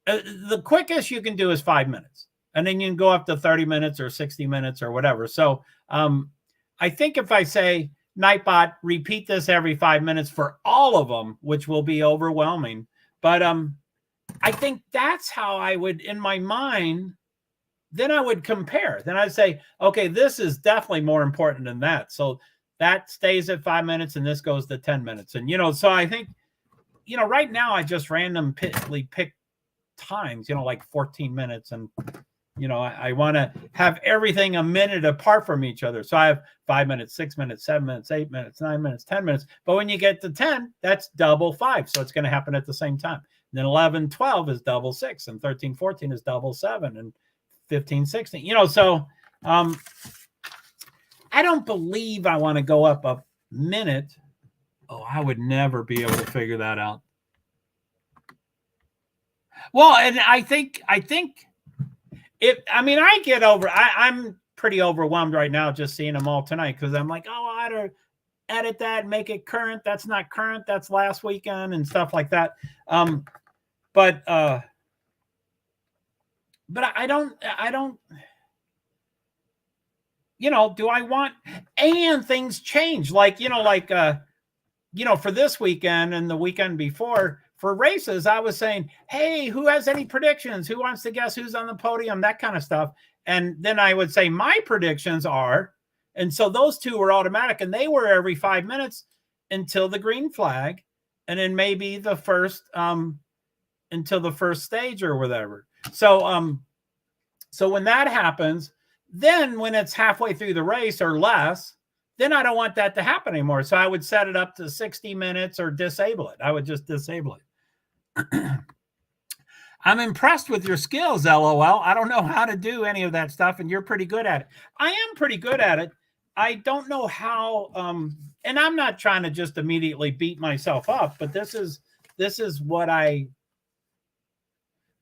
the quickest you can do is 5 minutes. And then you can go up to 30 minutes or 60 minutes or whatever. So I think if I say, Nightbot, repeat this every 5 minutes for all of them, which will be overwhelming. But I think that's how I would, in my mind, then I would compare. Then I'd say, okay, this is definitely more important than that. So that stays at 5 minutes and this goes to 10 minutes. And, so I think, right now I just randomly pick times, like 14 minutes. And, I want to have everything a minute apart from each other. So I have 5 minutes, 6 minutes, 7 minutes, 8 minutes, 9 minutes, 10 minutes. But when you get to 10, that's double 5. So it's going to happen at the same time. And then 11, 12 is double 6, and 13, 14 is double 7, and 15, 16. So I don't believe I want to go up a minute. Oh, I would never be able to figure that out. Well, and I think I get over. I'm pretty overwhelmed right now just seeing them all tonight, because I'm like, oh, I ought to edit that and make it current. That's not current. That's last weekend and stuff like that. But but I don't, do I want, and things change. Like, for this weekend and the weekend before for races, I was saying, hey, who has any predictions? Who wants to guess who's on the podium? That kind of stuff. And then I would say my predictions are, and so those two were automatic, and they were every 5 minutes until the green flag, and then maybe the first until the first stage or whatever. So when that happens, then when it's halfway through the race or less, then I don't want that to happen anymore. So I would set it up to 60 minutes or disable it. I would just disable it. I'm impressed with your skills, LOL. I don't know how to do any of that stuff, and you're pretty good at it. I am pretty good at it. I don't know how, and I'm not trying to just immediately beat myself up, but this is what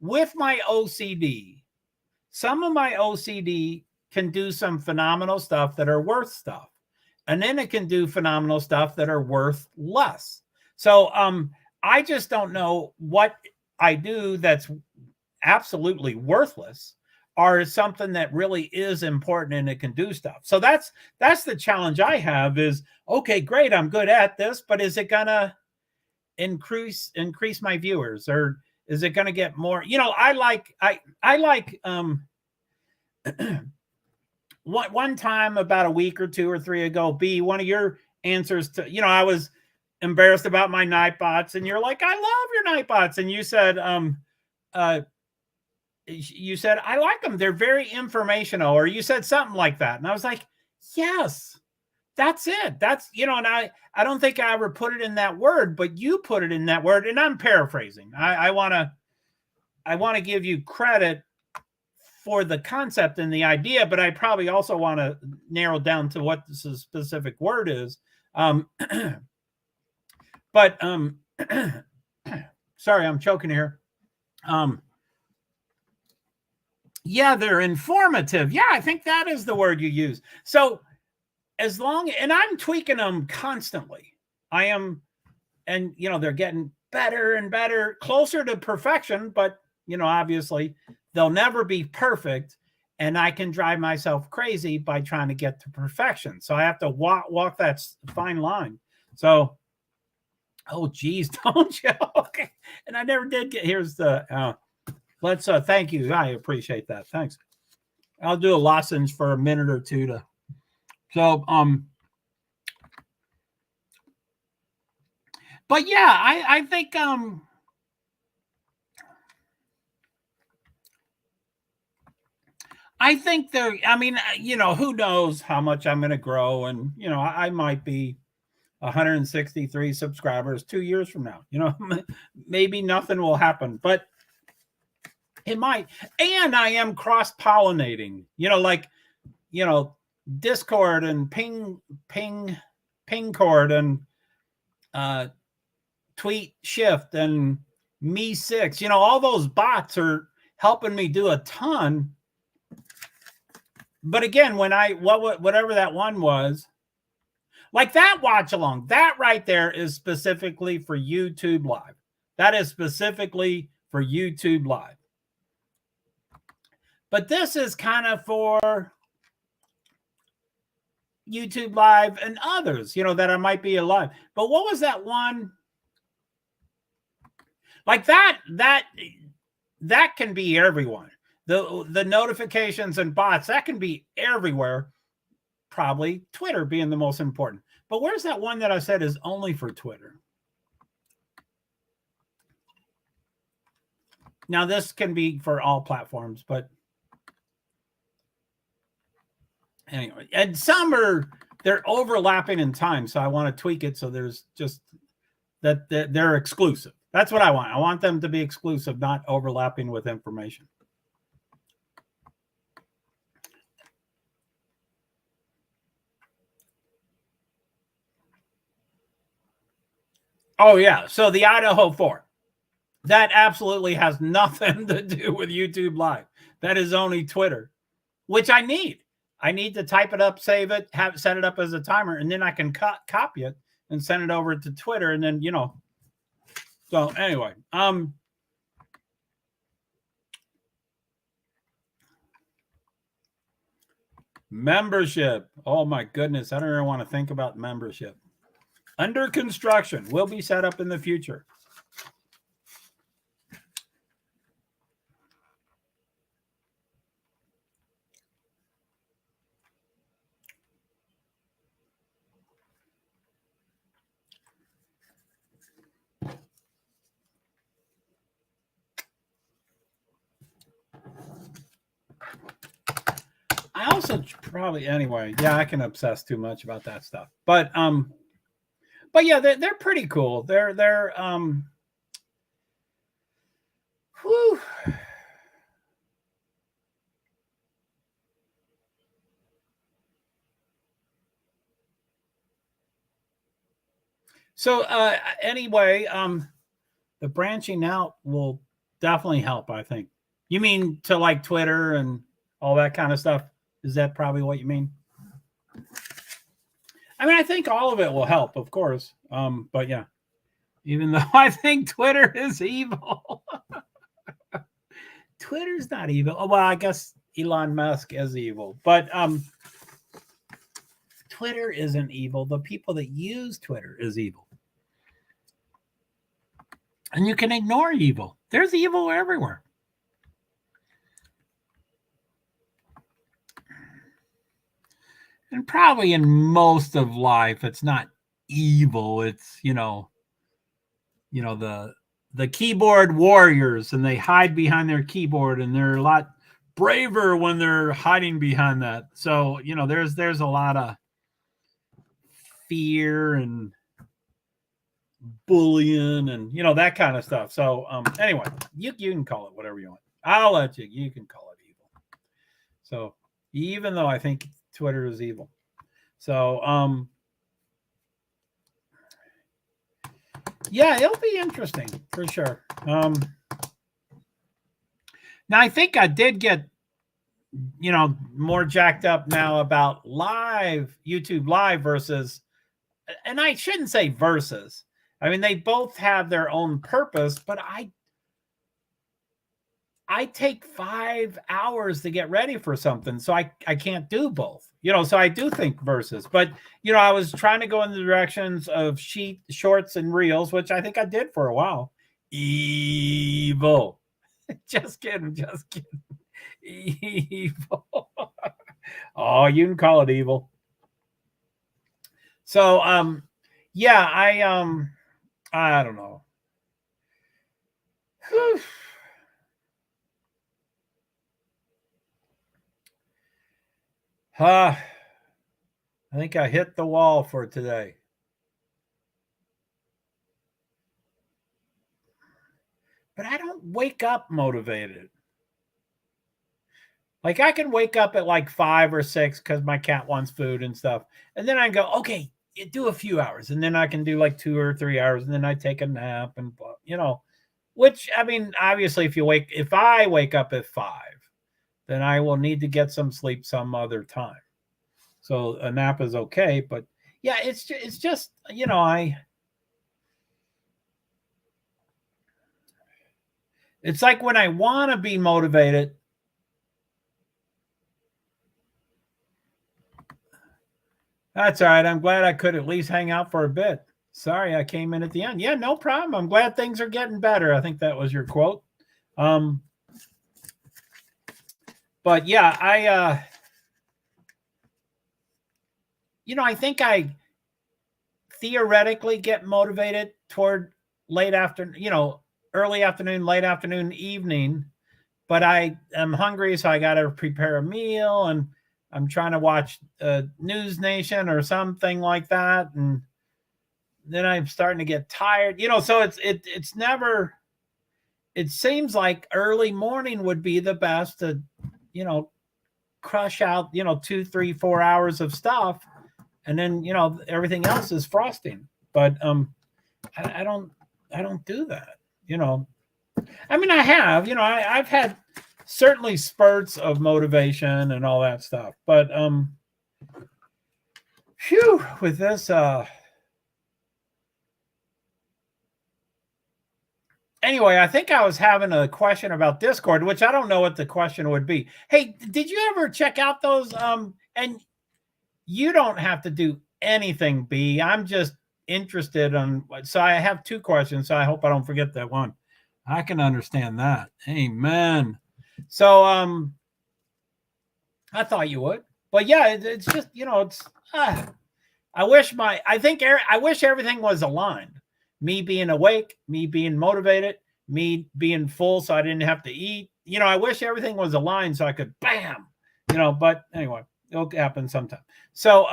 with my OCD, some of my OCD can do some phenomenal stuff that are worth stuff. And then it can do phenomenal stuff that are worth less. So I just don't know what I do that's absolutely worthless or something that really is important and it can do stuff. So that's the challenge I have is, okay, great, I'm good at this, but is it gonna increase my viewers, or is it gonna get more? I like one time about a week or two or three ago, B, one of your answers to, I was embarrassed about my Nightbots, and you're like, I love your Nightbots. And you said, I like them. They're very informational, or you said something like that. And I was like, yes, that's it. That's, and I don't think I ever put it in that word, but you put it in that word. And I'm paraphrasing. I want to give you credit for the concept and the idea, but I probably also want to narrow down to what this specific word is. But sorry, I'm choking here. Yeah, they're informative. Yeah, I think that is the word you use. So as long, and I'm tweaking them constantly. I am, and they're getting better and better, closer to perfection, but obviously they'll never be perfect, and I can drive myself crazy by trying to get to perfection. So I have to walk that fine line. So, oh geez, don't you? Okay, and I never did get. Here's the. Let's thank you. I appreciate that. Thanks. I'll do a lozenge for a minute or two to. So But yeah, I think I think there, I mean, who knows how much I'm going to grow. And, I might be 163 subscribers 2 years from now. Maybe nothing will happen, but it might. And I am cross-pollinating, like, Discord and Pingcord and Tweet Shift and Me6, all those bots are helping me do a ton. But again, when whatever that one was, like that watch along, that right there is specifically for YouTube Live. That is specifically for YouTube Live. But this is kind of for YouTube Live and others, that I might be alive. But what was that one? Like that can be everyone. The notifications and bots, that can be everywhere. Probably Twitter being the most important. But where's that one that I said is only for Twitter? Now, this can be for all platforms, but anyway. And some they're overlapping in time, so I want to tweak it so there's just that they're exclusive. That's what I want. I want them to be exclusive, not overlapping with information. Oh, yeah. So the Idaho 4, that absolutely has nothing to do with YouTube Live. That is only Twitter, which I need. I need to type it up, save it, set it up as a timer, and then I can copy it and send it over to Twitter. And then, so anyway, Membership. Oh my goodness. I don't even want to think about membership. Under construction. Will be set up in the future. I also probably anyway. Yeah, I can obsess too much about that stuff. But yeah, they're pretty cool. They're whew. So anyway, the branching out will definitely help, I think. You mean to like Twitter and all that kind of stuff? Is that probably what you mean? I mean, I think all of it will help, of course. But yeah, even though I think Twitter is evil. Twitter's not evil. Oh, well, I guess Elon Musk is evil, but Twitter isn't evil. The people that use Twitter is evil. And you can ignore evil. There's evil everywhere. And probably in most of life, it's not evil. It's, the keyboard warriors, and they hide behind their keyboard, and they're a lot braver when they're hiding behind that. So, there's a lot of fear and bullying and that kind of stuff. So anyway, you can call it whatever you want. I'll let you can call it evil. So even though I think Twitter is evil. So yeah, it'll be interesting for sure. Now I think I did get more jacked up now about YouTube live versus, and I shouldn't say versus. I mean, they both have their own purpose, but I take 5 hours to get ready for something, so I can't do both. So I do think versus, but I was trying to go in the directions of shorts and reels, which I think I did for a while. Evil. Just kidding. Evil. Oh, you can call it evil. So yeah, I don't know. Whew. I think I hit the wall for today. But I don't wake up motivated. Like I can wake up at like 5 or 6 because my cat wants food and stuff. And then I go, okay, do a few hours. And then I can do like 2 or 3 hours. And then I take a nap and, which, I mean, obviously if I wake up at 5, then I will need to get some sleep some other time. So a nap is okay. But yeah, it's just, it's like when I want to be motivated. That's all right. I'm glad I could at least hang out for a bit. Sorry, I came in at the end. Yeah, no problem. I'm glad things are getting better. I think that was your quote. But yeah, I think I theoretically get motivated toward late afternoon, early afternoon, late afternoon, evening. But I am hungry, so I got to prepare a meal, and I'm trying to watch News Nation or something like that, and then I'm starting to get tired. So it's never. It seems like early morning would be the best to, crush out 2, 3, 4 hours of stuff, and then everything else is frosting. But I don't do that. I mean, I have. I've had certainly spurts of motivation and all that stuff, but with this anyway, I think I was having a question about Discord, which I don't know what the question would be. Hey, did you ever check out those And you don't have to do anything, B. I'm just interested on. So I have two questions. So I hope I don't forget that one. I can understand that. Amen. So I thought you would, but yeah, it's just it's. I wish I wish everything was aligned. Me being awake, me being motivated, me being full, so I didn't have to eat. I wish everything was aligned so I could bam. But anyway, it'll happen sometime. So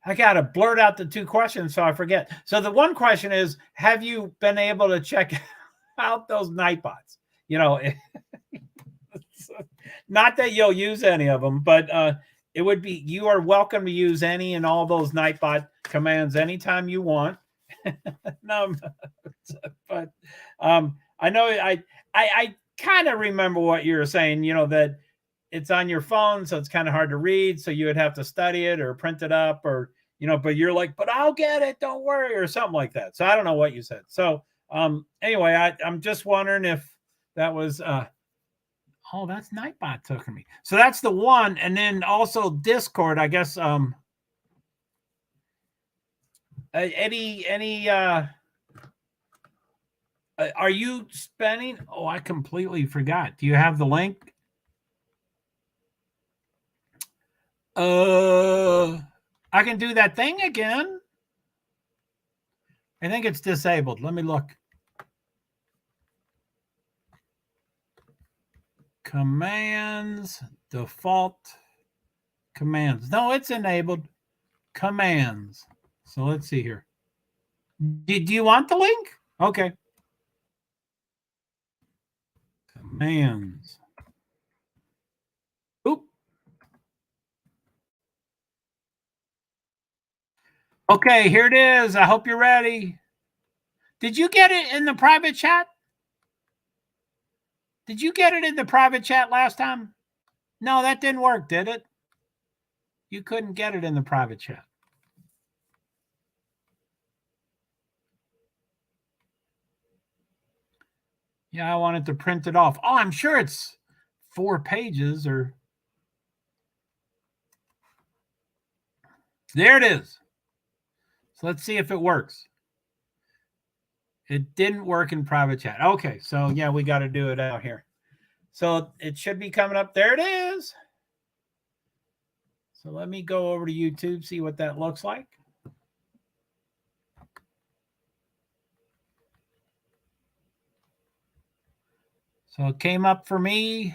I gotta blurt out the two questions so I forget. So the one question is, have you been able to check out those Nightbots? Not that you'll use any of them, but it would be, you are welcome to use any and all those Nightbot commands anytime you want. No, but I know I kind of remember what you were saying, that it's on your phone, so it's kind of hard to read. So you would have to study it or print it up or, but you're like, but I'll get it, don't worry, or something like that. So I don't know what you said. So anyway, I'm just wondering if that was oh, that's Nightbot took me. So that's the one. And then also Discord, I guess. Any are you spending? Oh, I completely forgot. Do you have the link? I can do that thing again. I think it's disabled. Let me look. Commands, default commands. No, it's enabled. Commands. So let's see here. Do you want the link? Okay. Commands. Oop. Okay, here it is. I hope you're ready. Did you get it in the private chat? Did you get it in the private chat last time? No, that didn't work, did it? You couldn't get it in the private chat. Yeah, I wanted to print it off. Oh, I'm sure it's 4 pages or. There it is. So let's see if it works. It didn't work in private chat. Okay, so yeah, we got to do it out here. So it should be coming up. There it is. So let me go over to YouTube, see what that looks like. So it came up for me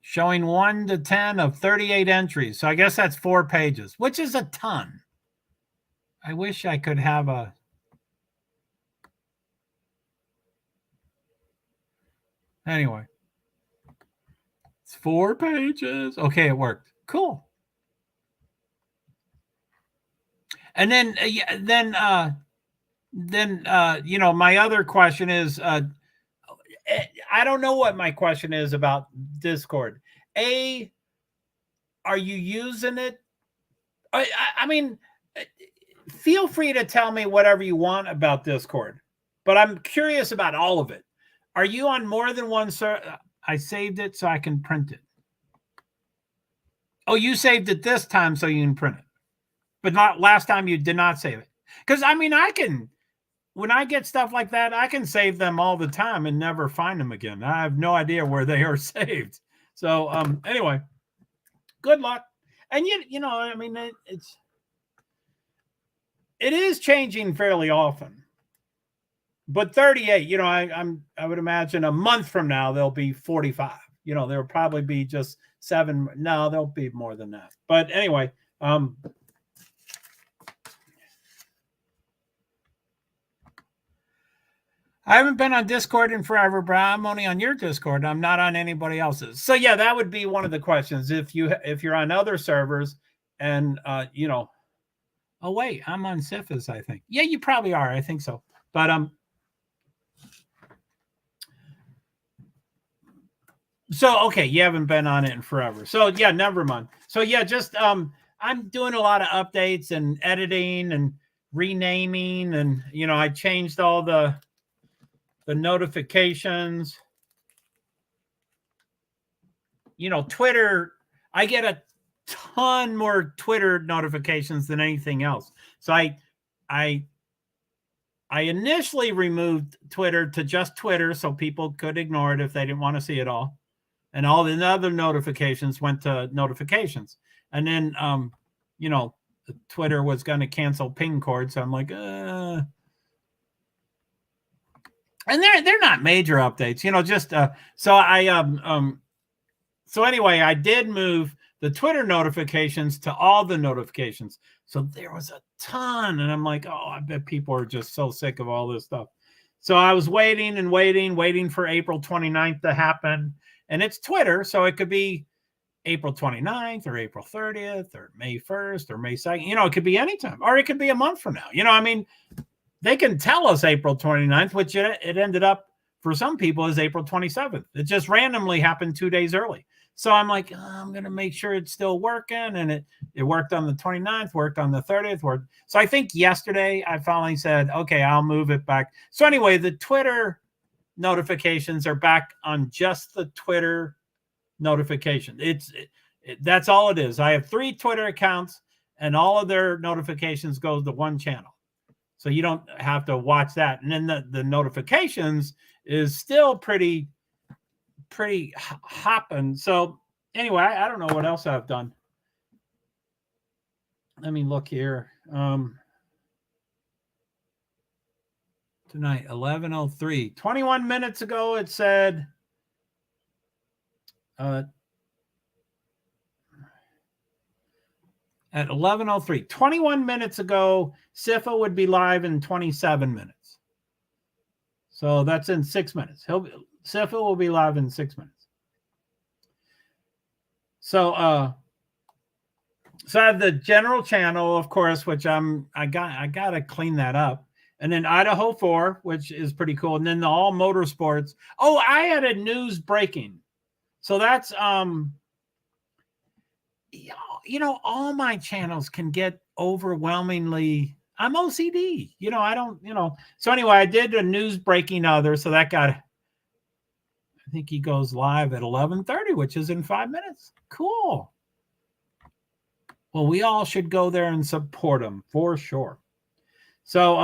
showing 1 to 10 of 38 entries. So I guess that's 4 pages, which is a ton. I wish I could have a. Anyway, it's 4 pages. Okay, it worked. Cool. And then, my other question is, I don't know what my question is about Discord. Are you using it? I mean, feel free to tell me whatever you want about Discord, but I'm curious about all of it. Are you on more than one server? I saved it so I can print it. Oh, you saved it this time so you can print it, but not last time you did not save it. Because I mean, when I get stuff like that, I can save them all the time and never find them again. I have no idea where they are saved. So anyway, good luck. And I mean, it is changing fairly often. But 38, I would imagine a month from now there'll be 45. There'll probably be just 7. No, there'll be more than that. But anyway, I haven't been on Discord in forever, but I'm only on your Discord. I'm not on anybody else's. So yeah, that would be one of the questions. If you're on other servers and oh wait, I'm on Syphis, I think. Yeah, you probably are. I think so. But so okay, you haven't been on it in forever. So yeah, never mind. So yeah, just I'm doing a lot of updates and editing and renaming, and I changed all the notifications. Twitter, I get a ton more Twitter notifications than anything else. So I initially removed Twitter to just Twitter so people could ignore it if they didn't want to see it all. And all the other notifications went to notifications. And then, Twitter was going to cancel ping cord. So I'm like, and they're not major updates, so anyway, I did move the Twitter notifications to all the notifications. So there was a ton. And I'm like, oh, I bet people are just so sick of all this stuff. So I was waiting and waiting for April 29th to happen. And it's Twitter, so it could be April 29th or April 30th or May 1st or May 2nd. It could be anytime, or it could be a month from now. They can tell us April 29th, which it ended up for some people is April 27th. It just randomly happened 2 days early. So I'm like, I'm going to make sure it's still working. And it worked on the 29th, worked on the 30th. So I think yesterday I finally said, okay, I'll move it back. So anyway, the Twitter notifications are back on just the Twitter notification. That's all it is. I have 3 Twitter accounts and all of their notifications go to one channel. So you don't have to watch that. And then the notifications is still pretty hopping. So anyway, I don't know what else I've done. Let me look here. Tonight, 11:03. 21 minutes ago, it said at 11:03. 21 minutes ago, Sifa would be live in 27 minutes. So that's in 6 minutes. Sifa will be live in 6 minutes. So I have the general channel, of course, which I gotta clean that up. And then Idaho 4, which is pretty cool. And then the all motorsports. Oh, I had a news breaking. So that's all my channels can get overwhelmingly. I'm OCD. I don't, So anyway, I did a news breaking other. So that got, I think he goes live at 11:30, which is in 5 minutes. Cool. Well, we all should go there and support him for sure. So,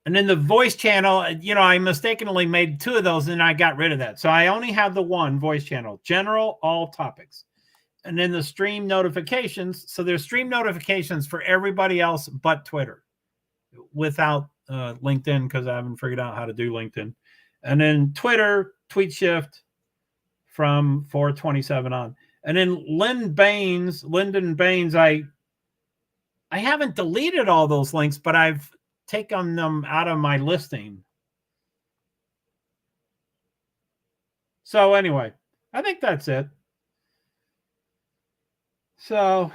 and then the voice channel, I mistakenly made 2 of those and I got rid of that. So I only have the one voice channel, general, all topics. And then the stream notifications. So there's stream notifications for everybody else but Twitter without LinkedIn, because I haven't figured out how to do LinkedIn. And then Twitter, tweet shift from 427 on. And then Lyndon Baines, I haven't deleted all those links, but I've taken them out of my listing. So anyway, I think that's it. So,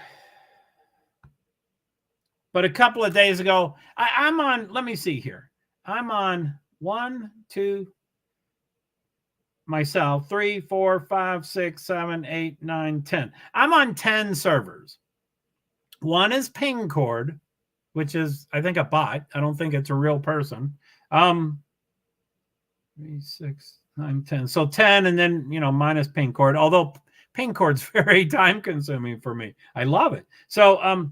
but a couple of days ago, I'm on, let me see here. I'm on 1, 2, myself, 3, 4, 5, 6, 7, 8, 9, 10. I'm on 10 servers. One is Pingcord, which is, I think, a bot. I don't think it's a real person. 3, 6, 9, 10. So 10, and then, minus Pingcord, although Pingcord's very time consuming for me. I love it. So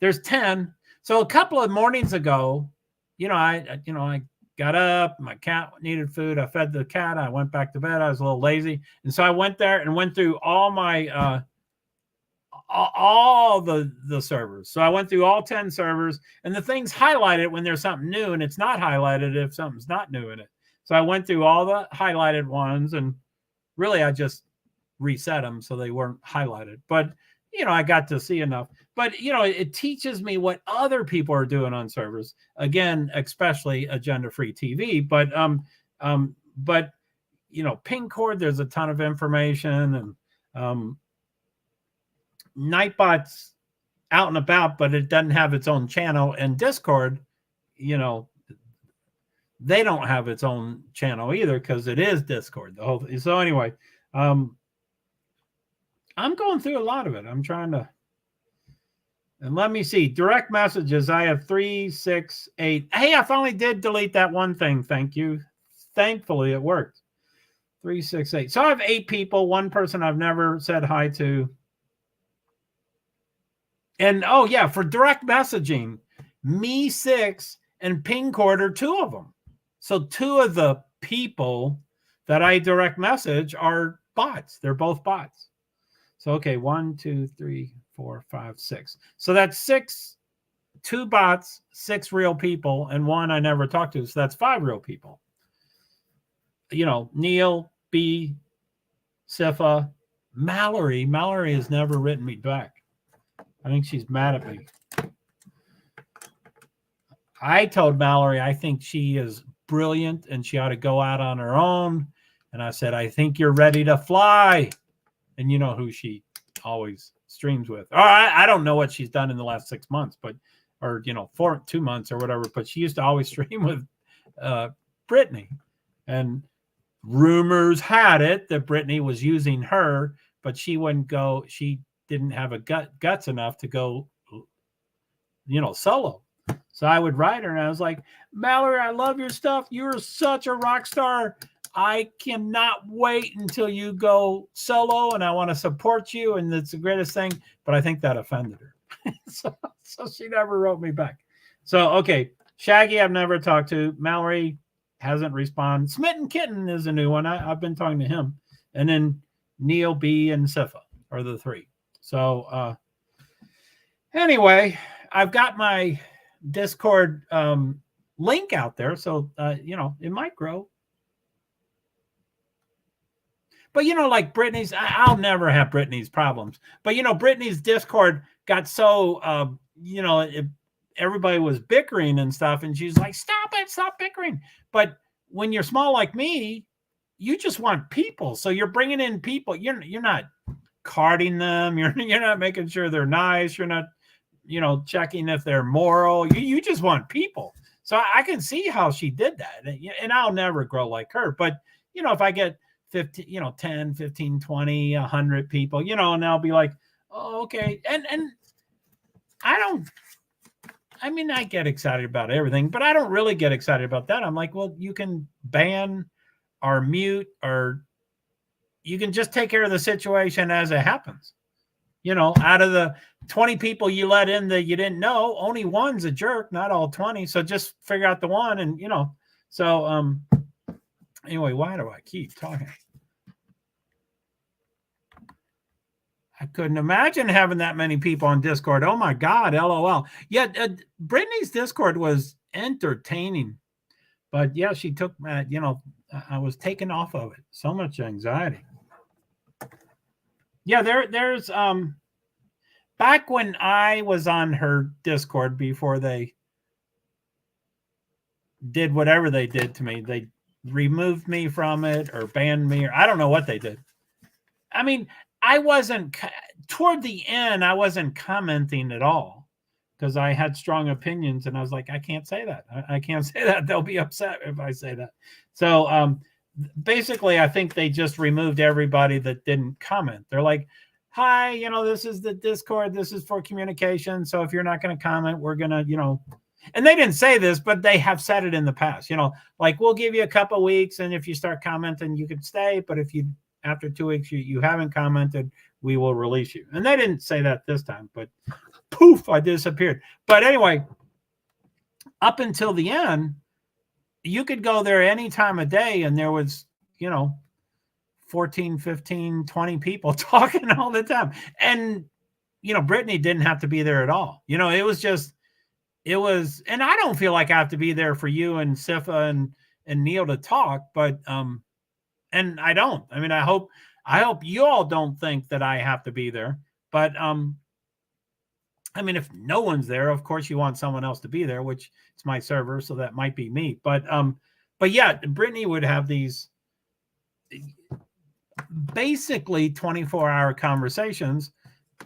there's 10. So a couple of mornings ago, I got up, my cat needed food. I fed the cat. I went back to bed. I was a little lazy. And so I went there and went through all my, all the servers. So I went through all 10 servers, and the thing's highlighted when there's something new, and it's not highlighted if something's not new in it. So I went through all the highlighted ones, and really I just reset them so they weren't highlighted. But, I got to see enough. But, it teaches me what other people are doing on servers. Again, especially agenda-free TV. But Pingcord, there's a ton of information, and Nightbot's out and about, but it doesn't have its own channel. And Discord, they don't have its own channel either, because it is Discord. So anyway, I'm going through a lot of it. I'm trying to, and let me see, direct messages. I have 3, 6, 8. Hey, I finally did delete that one thing. Thank you. Thankfully, it worked. 368. So I have 8 people. One person I've never said hi to. And oh yeah, for direct messaging, me 6 and Pingcord are 2 of them. So 2 of the people that I direct message are bots. They're both bots. So okay, 1, 2, 3, 4, 5, 6. So that's 6, 2 bots, 6 real people, and 1 I never talked to. So that's 5 real people. You know, Neil, B, Sifa, Mallory. Mallory has never written me back. I think she's mad at me. I told Mallory I think she is brilliant and she ought to go out on her own. And I said, I think you're ready to fly. And you know who she always streams with. Or I don't know what she's done in the last 6 months, but, or, you know, 2 months or whatever, but she used to always stream with Brittany. And rumors had it that Brittany was using her, but she wouldn't go. She didn't have a guts enough to go, you know, solo. So I would write her and I was like, Mallory, I love your stuff. You're such a rock star. I cannot wait until you go solo and I want to support you. And it's the greatest thing. But I think that offended her. so she never wrote me back. So, okay. Shaggy, I've never talked to. Mallory hasn't responded. Smitten Kitten is a new one. I've been talking to him. And then Neil, B, and Sifa are the 3. So anyway, I've got my Discord link out there. So, you know, it might grow. But, you know, like Brittany's, I'll never have Brittany's problems. But, you know, Brittany's Discord got so, you know, everybody was bickering and stuff. And she's like, stop bickering. But when you're small like me, you just want people. So you're bringing in people. You're not carding them. You're not making sure they're nice. You're not, you know, checking if they're moral. You just want people. So I can see how she did that. And I'll never grow like her. But, you know, if I get 15, you know, 10, 15, 20, 100 people, you know, and I'll be like, oh, okay. And I mean, I get excited about everything, but I don't really get excited about that. I'm like, well, you can ban or mute, or you can just take care of the situation as it happens. You know, out of the 20 people you let in that you didn't know, only one's a jerk, not all 20. So just figure out the one and, you know, so anyway, why do I keep talking? I couldn't imagine having that many people on Discord. Oh my God, LOL. Yeah, Brittany's Discord was entertaining. But yeah, she took, you know, I was taken off of it. So much anxiety. Yeah, there's back when I was on her Discord before they did whatever they did to me, they removed me from it or banned me, or I don't know what they did. I mean, I wasn't, toward the end, I wasn't commenting at all because I had strong opinions and I was like, I can't say that. I can't say that. They'll be upset if I say that. So basically, I think they just removed everybody that didn't comment. They're like, hi, you know, this is the Discord. This is for communication. So if you're not going to comment, we're going to, you know, and they didn't say this, but they have said it in the past, you know, like we'll give you a couple of weeks. And if you start commenting, you can stay. But if you, after 2 weeks, you haven't commented, we will release you. And they didn't say that this time, but poof, I disappeared. But anyway, up until the end, you could go there any time of day and there was, you know, 14, 15, 20 people talking all the time. And, you know, Brittany didn't have to be there at all. You know, it was just, it was, and I don't feel like I have to be there for you and Sifa and Neil to talk, but, and I don't. I mean, I hope you all don't think that I have to be there. But I mean, if no one's there, of course you want someone else to be there, which it's my server, so that might be me. But yeah, Brittany would have these basically 24-hour conversations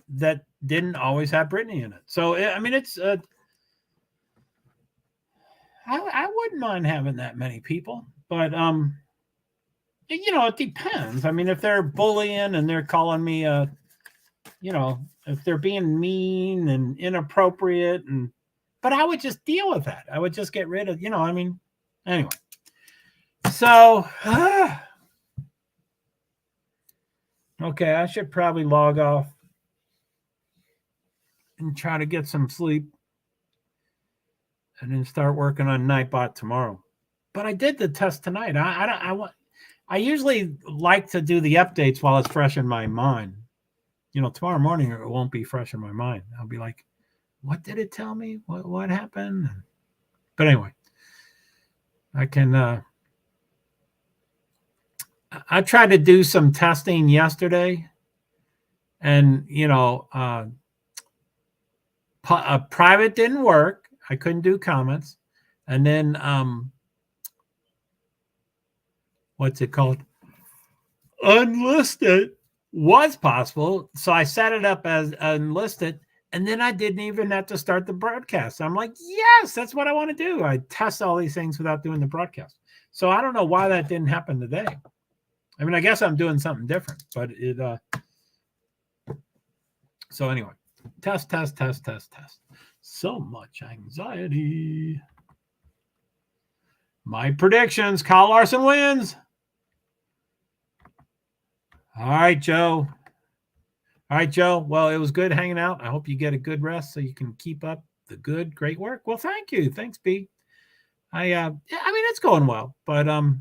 that didn't always have Brittany in it. So I mean, it's I wouldn't mind having that many people, but you know, it depends. I mean, if they're bullying and they're calling me you know, if they're being mean and inappropriate, but I would just deal with that. I would just get rid of, you know, I mean, anyway. So Okay, I should probably log off and try to get some sleep and then start working on Nightbot tomorrow. But I did the test tonight. I usually like to do the updates while it's fresh in my mind. Tomorrow morning it won't be fresh in my mind. I'll be like, what did it tell me? What happened? But anyway, I can I tried to do some testing yesterday, and private didn't work. I couldn't do comments, and then what's it called? Unlisted was possible, so I set it up as unlisted, and then I didn't even have to start the broadcast. I'm like, yes, that's what I want to do. I test all these things without doing the broadcast. So I don't know why that didn't happen today. I mean, I guess I'm doing something different, but it so anyway, test. So much anxiety. My predictions, Kyle Larson wins. All right, Joe. Well, it was good hanging out. I hope you get a good rest so you can keep up the great work. Well, thank you. Thanks, B. I mean, it's going well, but I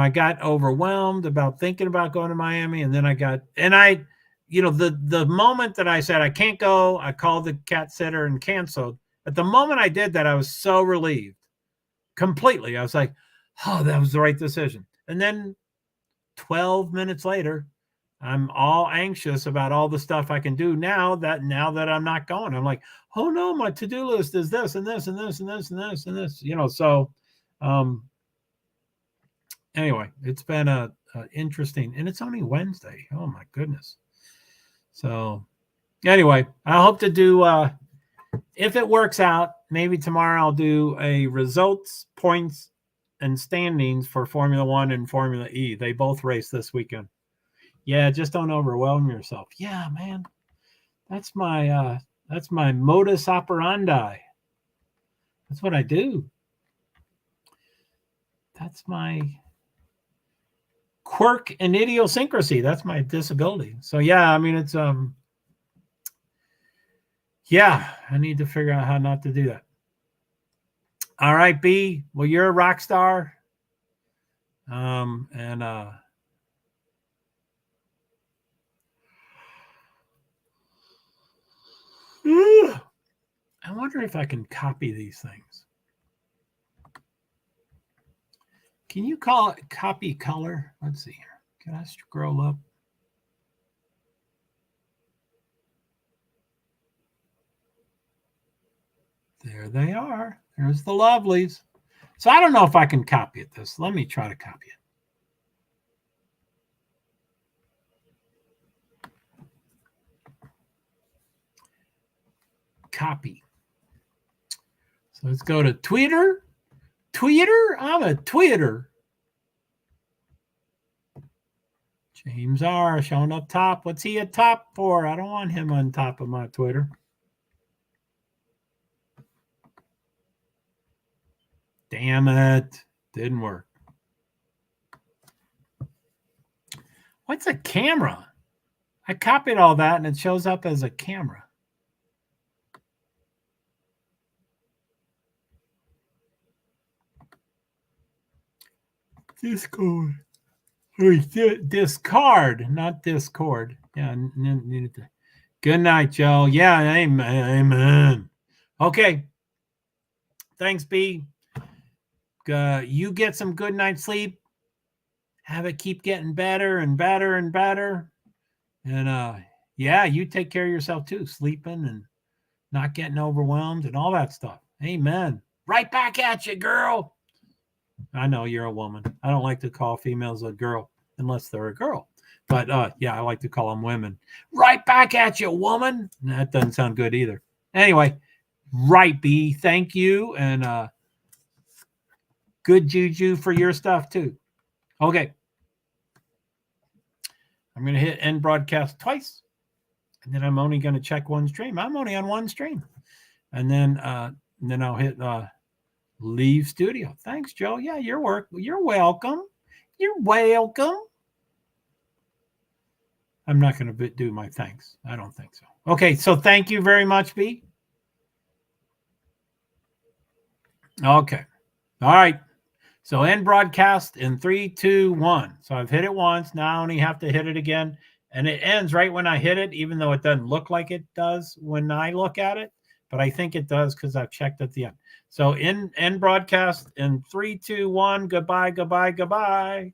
got overwhelmed about thinking about going to Miami, and then the moment that I said I can't go, I called the cat sitter and canceled. At the moment I did that, I was so relieved. Completely. I was like, oh, that was the right decision. And then 12 minutes later, I'm all anxious about all the stuff I can do now that I'm not going. I'm like, oh no, my to-do list is this and this and this and this and this and this. So anyway, it's been a interesting, and it's only Wednesday. Oh my goodness. So anyway, I hope to do if it works out, maybe tomorrow I'll do a results, points, and standings for Formula One and Formula E. They both race this weekend. Yeah, just don't overwhelm yourself. Yeah, man. That's my modus operandi. That's what I do. That's my quirk and idiosyncrasy. That's my disability. So yeah, I mean, it's yeah, I need to figure out how not to do that. All right, B. Well, you're a rock star. And I wonder if I can copy these things. Can you call it copy color? Let's see here. Can I scroll up? There they are. There's the lovelies. So I don't know if I can copy it this. Let me try to copy it. Copy. So let's go to Twitter. I'm a Twitter. James R. showing up top. What's he at top for? I don't want him on top of my Twitter. Damn it. Didn't work. What's a camera? I copied all that and it shows up as a camera. Discord. Discard, not Discord. Yeah. Good night, Joe. Yeah, amen. Okay. Thanks, B. You get some good night's sleep. Have it keep getting better and better and better. And yeah, you take care of yourself too, sleeping and not getting overwhelmed and all that stuff. Amen. Right back at you, girl. I know you're a woman. I don't like to call females a girl unless they're a girl. But yeah, I like to call them women. Right back at you, woman. That doesn't sound good either. Anyway, right, B. Thank you. And good juju for your stuff too. Okay. I'm going to hit end broadcast twice. And then I'm only going to check one stream. I'm only on one stream. And then I'll hit leave studio. Thanks, Joe. Yeah, you're welcome. You're welcome. I'm not going to do my thanks. I don't think so. Okay, so thank you very much, B. Okay. All right. So end broadcast in 3, 2, 1. So I've hit it once. Now I only have to hit it again. And it ends right when I hit it, even though it doesn't look like it does when I look at it. But I think it does because I've checked at the end. So end broadcast in 3, 2, 1. Goodbye, goodbye, goodbye.